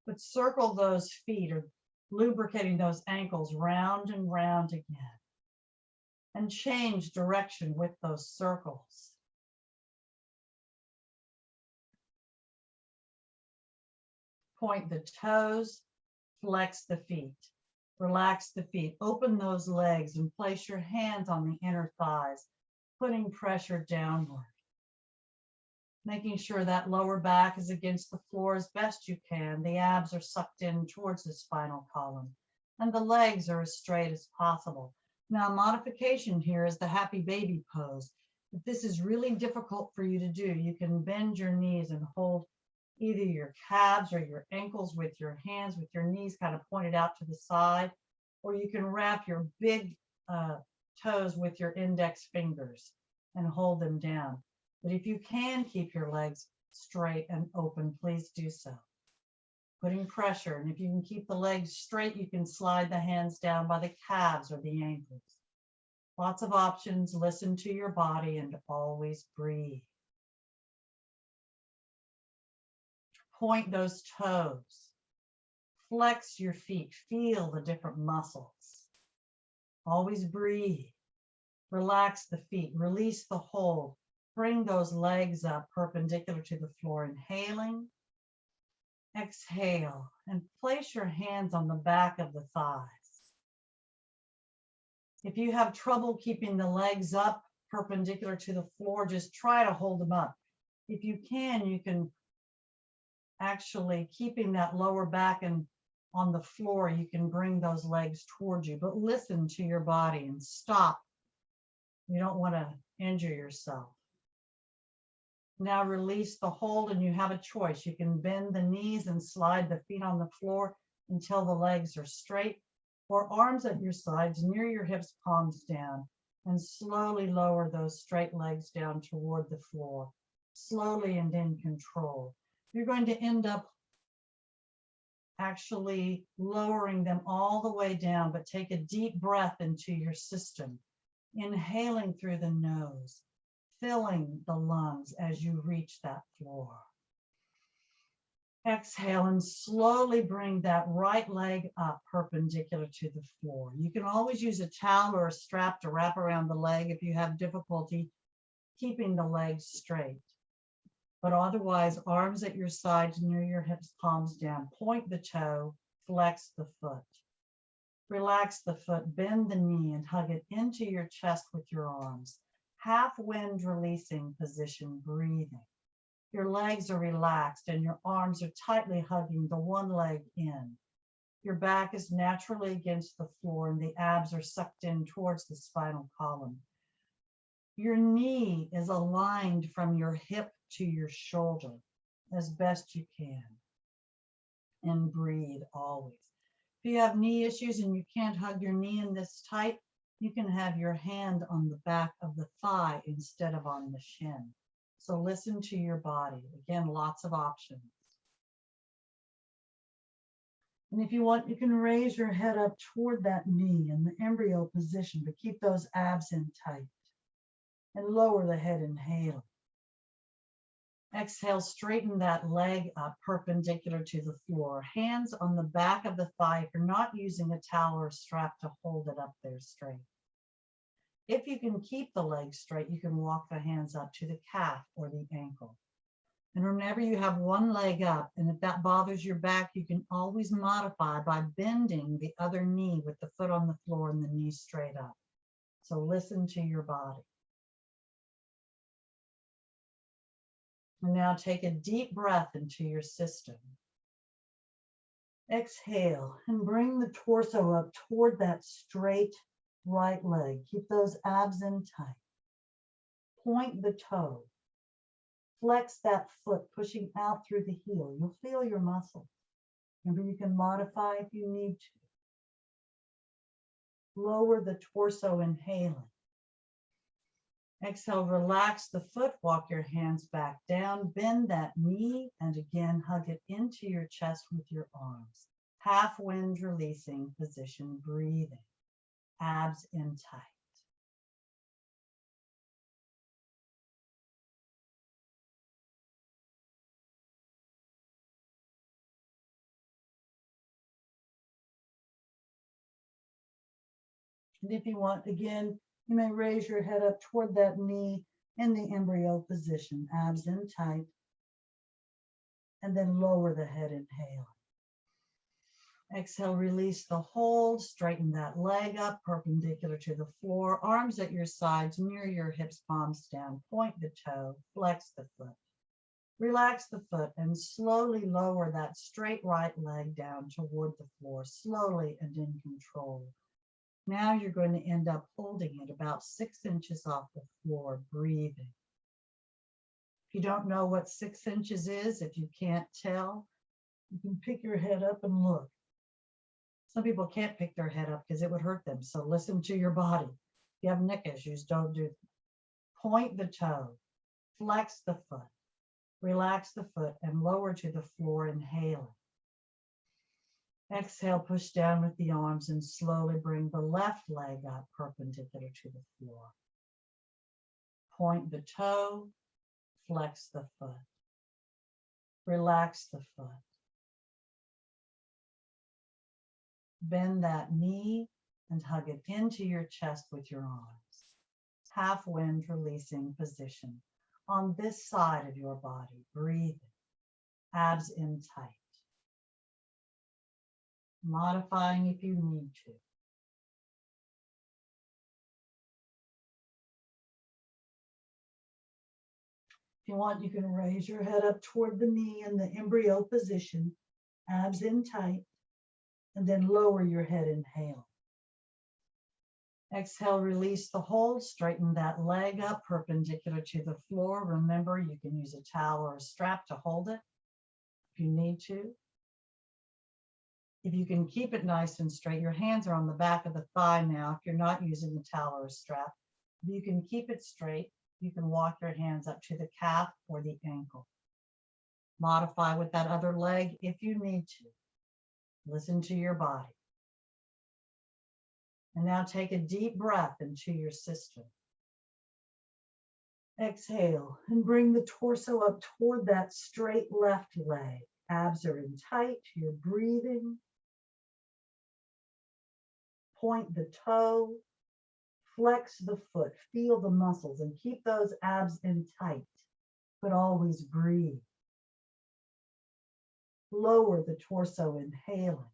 S1: But circle those feet or lubricating those ankles round and round again. And change direction with those circles. Point the toes, flex the feet. Relax the feet. Open those legs and place your hands on the inner thighs, putting pressure downward. Making sure that lower back is against the floor as best you can. The abs are sucked in towards the spinal column, and the legs are as straight as possible. Now, modification here is the happy baby pose. If this is really difficult for you to do, you can bend your knees and hold either your calves or your ankles with your hands, with your knees kind of pointed out to the side, or you can wrap your big toes with your index fingers and hold them down. But if you can keep your legs straight and open, please do so. Putting pressure, and if you can keep the legs straight, you can slide the hands down by the calves or the ankles. Lots of options. Listen to your body and always breathe. Point those toes. Flex your feet. Feel the different muscles. Always breathe. Relax the feet. Release the hold. Bring those legs up perpendicular to the floor. Inhaling. Exhale. And place your hands on the back of the thighs. If you have trouble keeping the legs up perpendicular to the floor, just try to hold them up. If you can actually, keeping that lower back and on the floor, you can bring those legs towards you, but listen to your body and stop. You don't want to injure yourself. Now release the hold, and you have a choice. You can bend the knees and slide the feet on the floor until the legs are straight, or arms at your sides near your hips, palms down, and slowly lower those straight legs down toward the floor, slowly and in control. You're going to end up actually lowering them all the way down, but take a deep breath into your system, inhaling through the nose, filling the lungs as you reach that floor. Exhale and slowly bring that right leg up perpendicular to the floor. You can always use a towel or a strap to wrap around the leg if you have difficulty keeping the legs straight. But otherwise, arms at your sides near your hips, palms down. Point the toe, flex the foot. Relax the foot, bend the knee, and hug it into your chest with your arms. Half wind releasing position, breathing. Your legs are relaxed and your arms are tightly hugging the one leg in. Your back is naturally against the floor and the abs are sucked in towards the spinal column. Your knee is aligned from your hip to your shoulder as best you can. And breathe always. If you have knee issues and you can't hug your knee in this tight, you can have your hand on the back of the thigh instead of on the shin. So listen to your body. Again, lots of options. And if you want, you can raise your head up toward that knee in the embryo position, but keep those abs in tight. And lower the head, inhale. Exhale, straighten that leg up perpendicular to the floor. Hands on the back of the thigh if you're not using a towel or a strap to hold it up there straight. If you can keep the leg straight, you can walk the hands up to the calf or the ankle. And remember, you have one leg up, and if that bothers your back, you can always modify by bending the other knee with the foot on the floor and the knee straight up. So listen to your body. And now take a deep breath into your system. Exhale and bring the torso up toward that straight right leg. Keep those abs in tight. Point the toe. Flex that foot, pushing out through the heel. You'll feel your muscles. Remember, you can modify if you need to. Lower the torso, inhaling. Exhale, relax the foot, walk your hands back down, bend that knee, and again, hug it into your chest with your arms. Half wind releasing position, breathing. Abs in tight. And if you want, again, you may raise your head up toward that knee in the embryo position, abs in tight, and then lower the head, inhale. Exhale, release the hold, straighten that leg up perpendicular to the floor, arms at your sides, near your hips, palms down, point the toe, flex the foot. Relax the foot and slowly lower that straight right leg down toward the floor, slowly and in control. Now you're going to end up holding it about 6 inches off the floor, breathing. If you don't know what 6 inches is, if you can't tell, you can pick your head up and look. Some people can't pick their head up because it would hurt them. So listen to your body. If you have neck issues, don't do that. Point the toe. Flex the foot. Relax the foot and lower to the floor, inhaling. Exhale, push down with the arms and slowly bring the left leg up perpendicular to the floor. Point the toe, flex the foot. Relax the foot. Bend that knee and hug it into your chest with your arms. Half wind releasing position on this side of your body. Breathing. Abs in tight. Modifying if you need to. If you want, you can raise your head up toward the knee in the embryo position, abs in tight, and then lower your head, inhale. Exhale, release the hold, straighten that leg up perpendicular to the floor. Remember, you can use a towel or a strap to hold it if you need to. If you can keep it nice and straight, your hands are on the back of the thigh now if you're not using the towel or a strap. If you can keep it straight, you can walk your hands up to the calf or the ankle. Modify with that other leg if you need to. Listen to your body. And now take a deep breath into your system. Exhale and bring the torso up toward that straight left leg. Abs are in tight, you're breathing. Point the toe, flex the foot, feel the muscles and keep those abs in tight, but always breathe. Lower the torso, inhaling.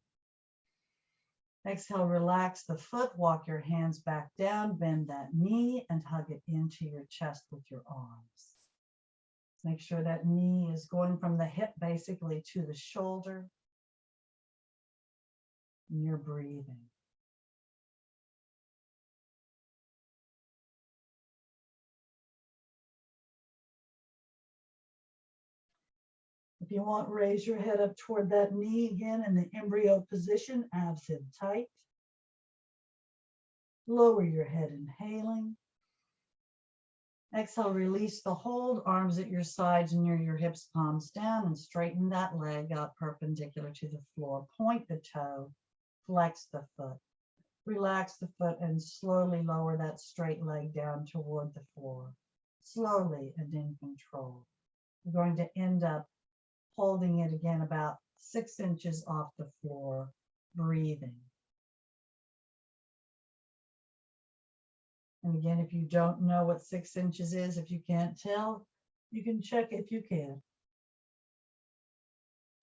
S1: Exhale, relax the foot, walk your hands back down, bend that knee and hug it into your chest with your arms. Make sure that knee is going from the hip basically to the shoulder. And you're breathing. If you want, raise your head up toward that knee again in the embryo position, abs in tight. Lower your head, inhaling. Exhale, release the hold, arms at your sides near your hips, palms down, and straighten that leg up perpendicular to the floor. Point the toe, flex the foot. Relax the foot and slowly lower that straight leg down toward the floor. Slowly and in control. We're going to end up holding it again about 6 inches off the floor, breathing. And again, if you don't know what 6 inches is, if you can't tell, you can check if you can.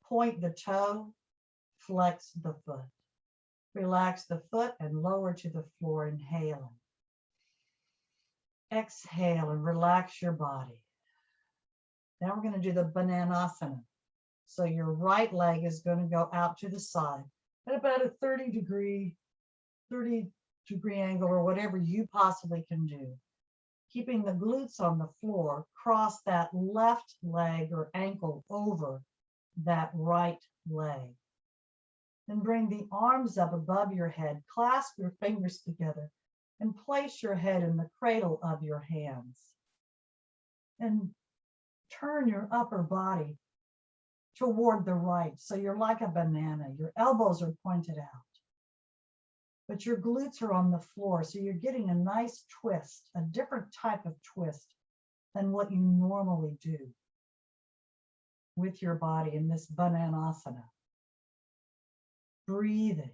S1: Point the toe, flex the foot. Relax the foot and lower to the floor, inhaling. Exhale and relax your body. Now we're going to do the Bananasana. So your right leg is going to go out to the side at about a 30 degree angle or whatever you possibly can do. Keeping the glutes on the floor, cross that left leg or ankle over that right leg. Then bring the arms up above your head, clasp your fingers together, and place your head in the cradle of your hands. And turn your upper body toward the right. So you're like a banana. Your elbows are pointed out. But your glutes are on the floor. So you're getting a nice twist, a different type of twist than what you normally do with your body in this Bananasana. Breathing.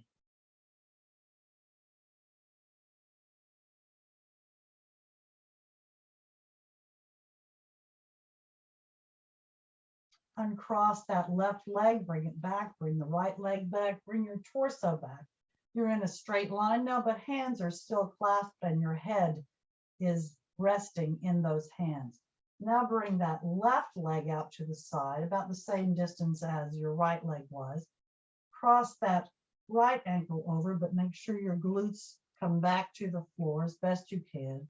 S1: Uncross that left leg, bring it back, bring the right leg back, bring your torso back. You're in a straight line now, but hands are still clasped and your head is resting in those hands. Now bring that left leg out to the side, about the same distance as your right leg was. Cross that right ankle over, but make sure your glutes come back to the floor as best you can.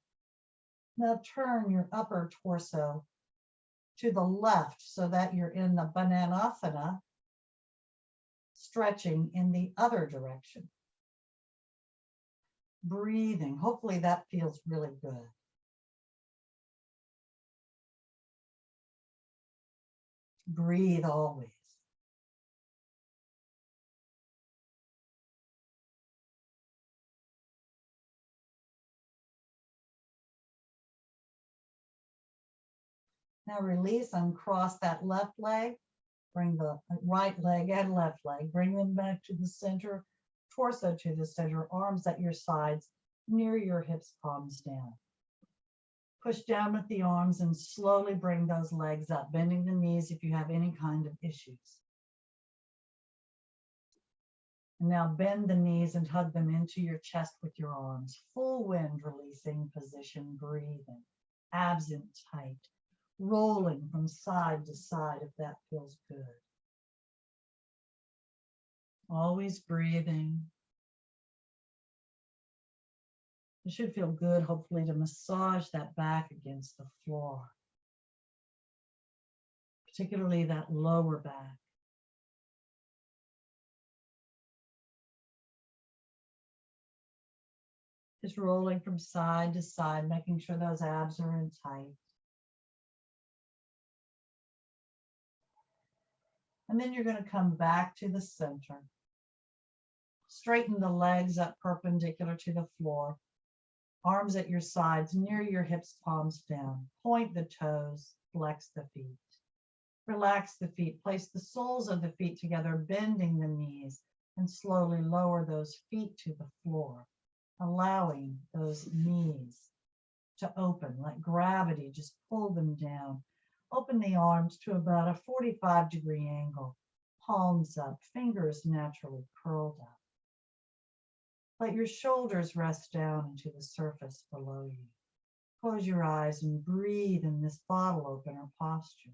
S1: Now turn your upper torso to the left so that you're in the Bananasana, stretching in the other direction. Breathing. Hopefully that feels really good. Breathe always. Now release, uncross that left leg. Bring the right leg and left leg. Bring them back to the center, torso to the center, arms at your sides, near your hips, palms down. Push down with the arms and slowly bring those legs up, bending the knees if you have any kind of issues. And now bend the knees and hug them into your chest with your arms. Full wind releasing position, breathing. Abs in tight. Rolling from side to side if that feels good. Always breathing. It should feel good, hopefully, to massage that back against the floor, particularly that lower back. Just rolling from side to side, making sure those abs are in tight. And then you're going to come back to the center. Straighten the legs up perpendicular to the floor. Arms at your sides, near your hips, palms down. Point the toes, flex the feet. Relax the feet. Place the soles of the feet together, bending the knees, and slowly lower those feet to the floor, allowing those knees to open. Let gravity just pull them down. Open the arms to about a 45-degree angle. Palms up, fingers naturally curled up. Let your shoulders rest down into the surface below you. Close your eyes and breathe in this bottle opener posture.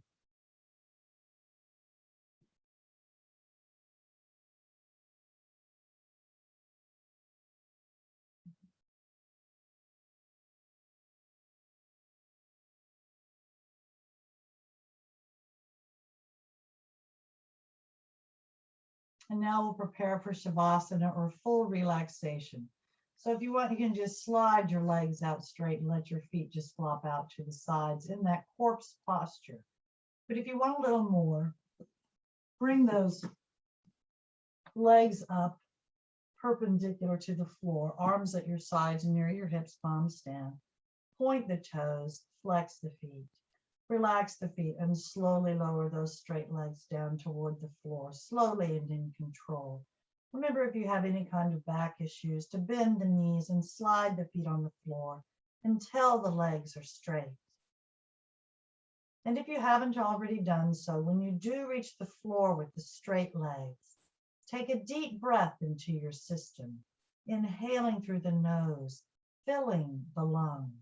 S1: And now we'll prepare for Savasana, or full relaxation. So if you want, you can just slide your legs out straight and let your feet just flop out to the sides in that corpse posture. But if you want a little more, bring those legs up perpendicular to the floor, arms at your sides near your hips, palms down. Point the toes, flex the feet. Relax the feet and slowly lower those straight legs down toward the floor, slowly and in control. Remember, if you have any kind of back issues, to bend the knees and slide the feet on the floor until the legs are straight. And if you haven't already done so, when you do reach the floor with the straight legs, take a deep breath into your system, inhaling through the nose, filling the lungs.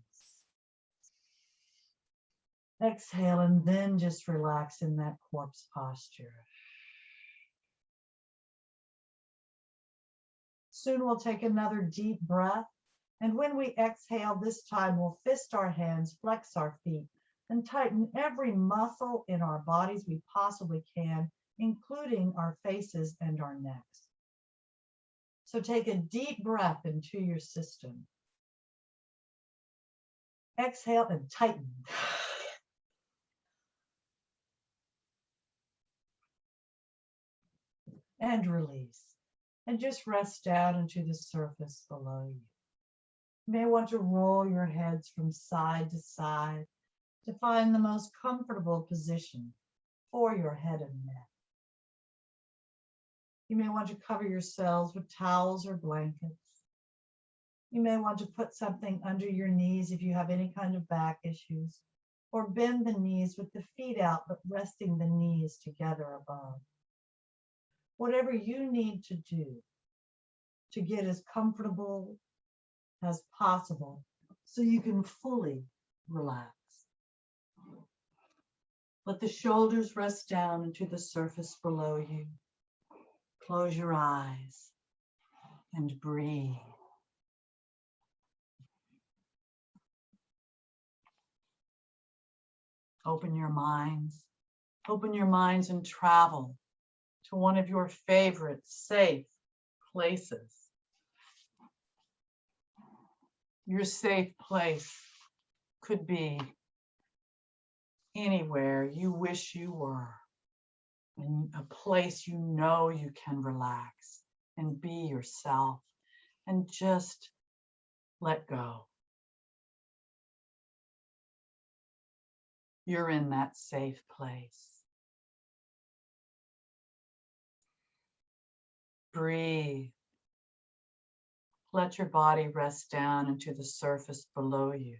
S1: Exhale and then just relax in that corpse posture. Soon we'll take another deep breath. And when we exhale, this time we'll fist our hands, flex our feet, and tighten every muscle in our bodies we possibly can, including our faces and our necks. So take a deep breath into your system. Exhale and tighten. And release. And just rest down into the surface below you. You may want to roll your heads from side to side to find the most comfortable position for your head and neck. You may want to cover yourselves with towels or blankets. You may want to put something under your knees if you have any kind of back issues, or bend the knees with the feet out, but resting the knees together above. Whatever you need to do to get as comfortable as possible so you can fully relax. Let the shoulders rest down into the surface below you. Close your eyes and breathe. Open your minds. Open your minds and travel to one of your favorite safe places. Your safe place could be anywhere you wish you were. in a place you know you can relax and be yourself and just let go. You're in that safe place. Breathe. Let your body rest down into the surface below you.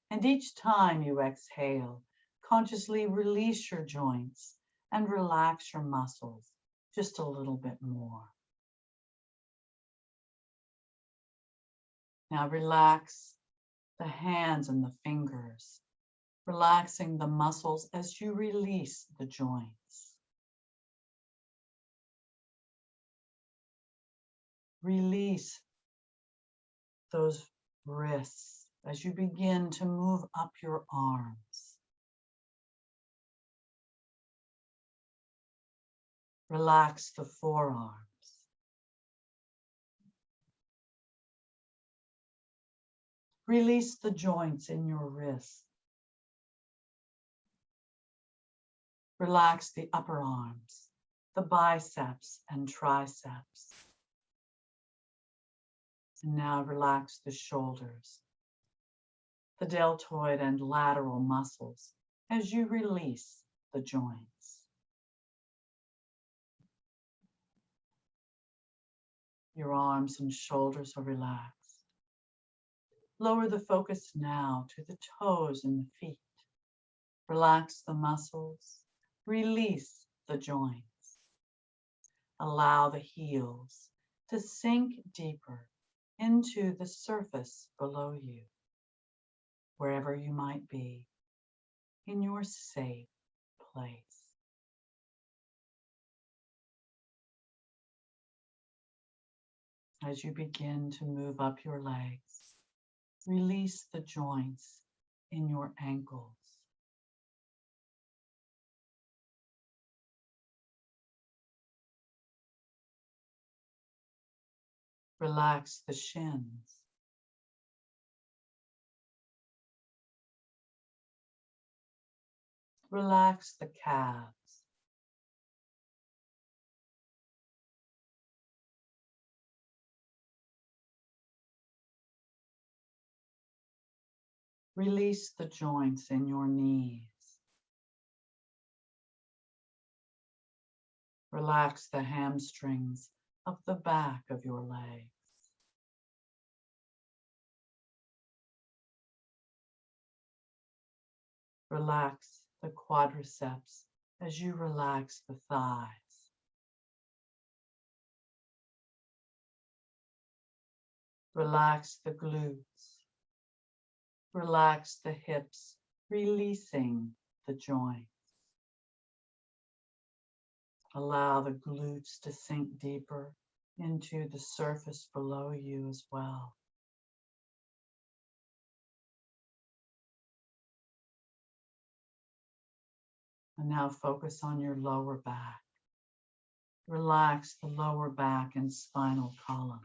S1: And each time you exhale, consciously release your joints and relax your muscles just a little bit more. Now relax the hands and the fingers, relaxing the muscles as you release the joints. Release those wrists as you begin to move up your arms. Relax the forearms. Release the joints in your wrists. Relax the upper arms, the biceps and triceps. And now relax the shoulders, the deltoid and lateral muscles as you release the joints. Your arms and shoulders are relaxed. Lower the focus now to the toes and the feet. Relax the muscles. Release the joints. Allow the heels to sink deeper into the surface below you, wherever you might be, in your safe place. As you begin to move up your legs, release the joints in your ankles. Relax the shins. Relax the calves. Release the joints in your knees. Relax the hamstrings of the back of your legs. Relax the quadriceps as you relax the thighs. Relax the glutes. Relax the hips, releasing the joints. Allow the glutes to sink deeper into the surface below you as well. And now focus on your lower back. Relax the lower back and spinal column.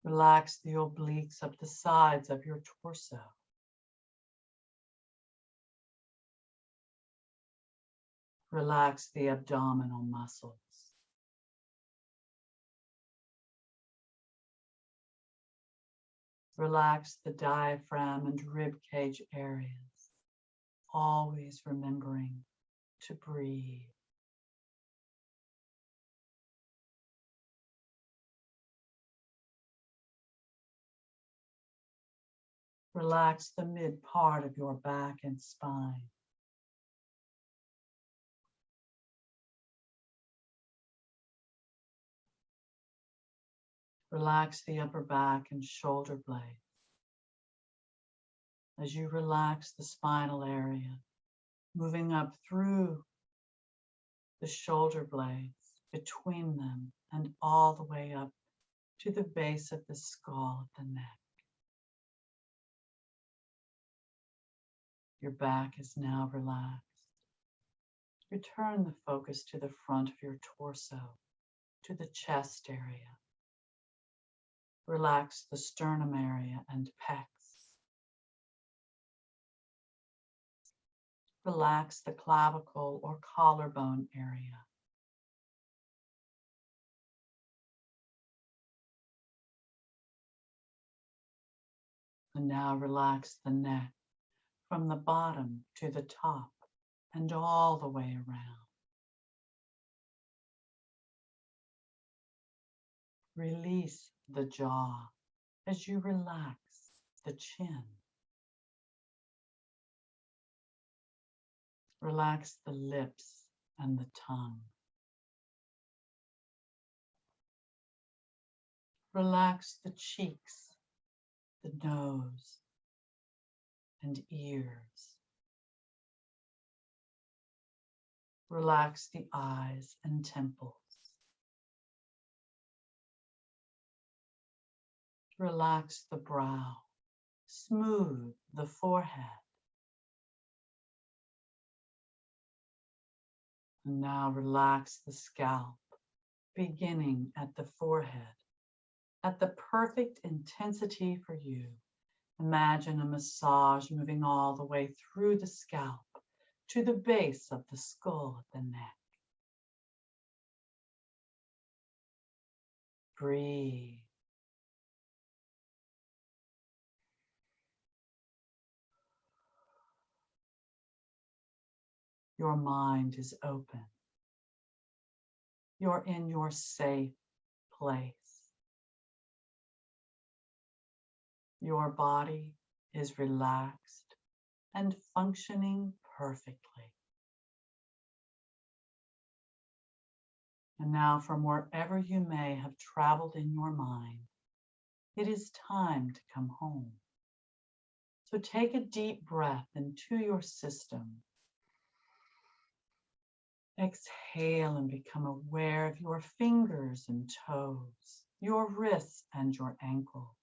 S1: Relax the obliques up the sides of your torso. Relax the abdominal muscles. Relax the diaphragm and rib cage areas, always remembering to breathe. Relax the mid part of your back and spine. Relax the upper back and shoulder blades. As you relax the spinal area, moving up through the shoulder blades, between them, and all the way up to the base of the skull of the neck. Your back is now relaxed. Return the focus to the front of your torso, to the chest area. Relax the sternum area and pecs. Relax the clavicle or collarbone area. And now relax the neck from the bottom to the top and all the way around. Release the jaw as you relax the chin. Relax the lips and the tongue. Relax the cheeks, the nose, and ears. Relax the eyes and temples. Relax the brow. Smooth the forehead. And now relax the scalp, beginning at the forehead. At the perfect intensity for you, imagine a massage moving all the way through the scalp to the base of the skull at the neck. Breathe. Your mind is open. You're in your safe place. Your body is relaxed and functioning perfectly. And now, from wherever you may have traveled in your mind, it is time to come home. So take a deep breath into your system. Exhale and become aware of your fingers and toes, your wrists and your ankles.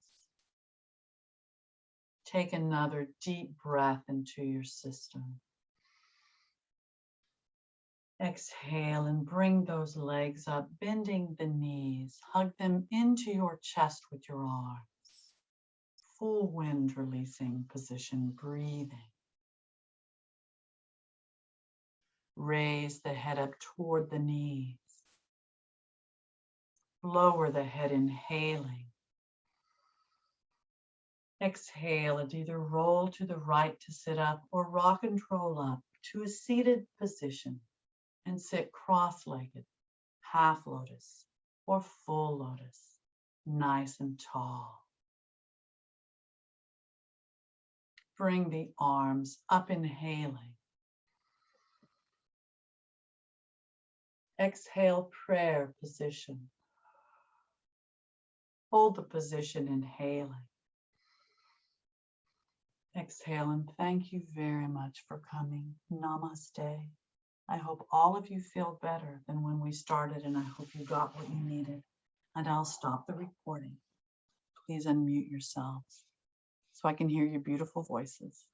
S1: Take another deep breath into your system. Exhale and bring those legs up, bending the knees. Hug them into your chest with your arms. Full wind releasing position, breathing. Raise the head up toward the knees. Lower the head, inhaling. Exhale and either roll to the right to sit up or rock and roll up to a seated position and sit cross-legged, half lotus or full lotus, nice and tall. Bring the arms up, inhaling. Exhale, prayer position. Hold the position, inhaling. Exhale and thank you very much for coming. Namaste. I hope all of you feel better than when we started, and I hope you got what you needed. And I'll stop the recording. Please unmute yourselves so I can hear your beautiful voices.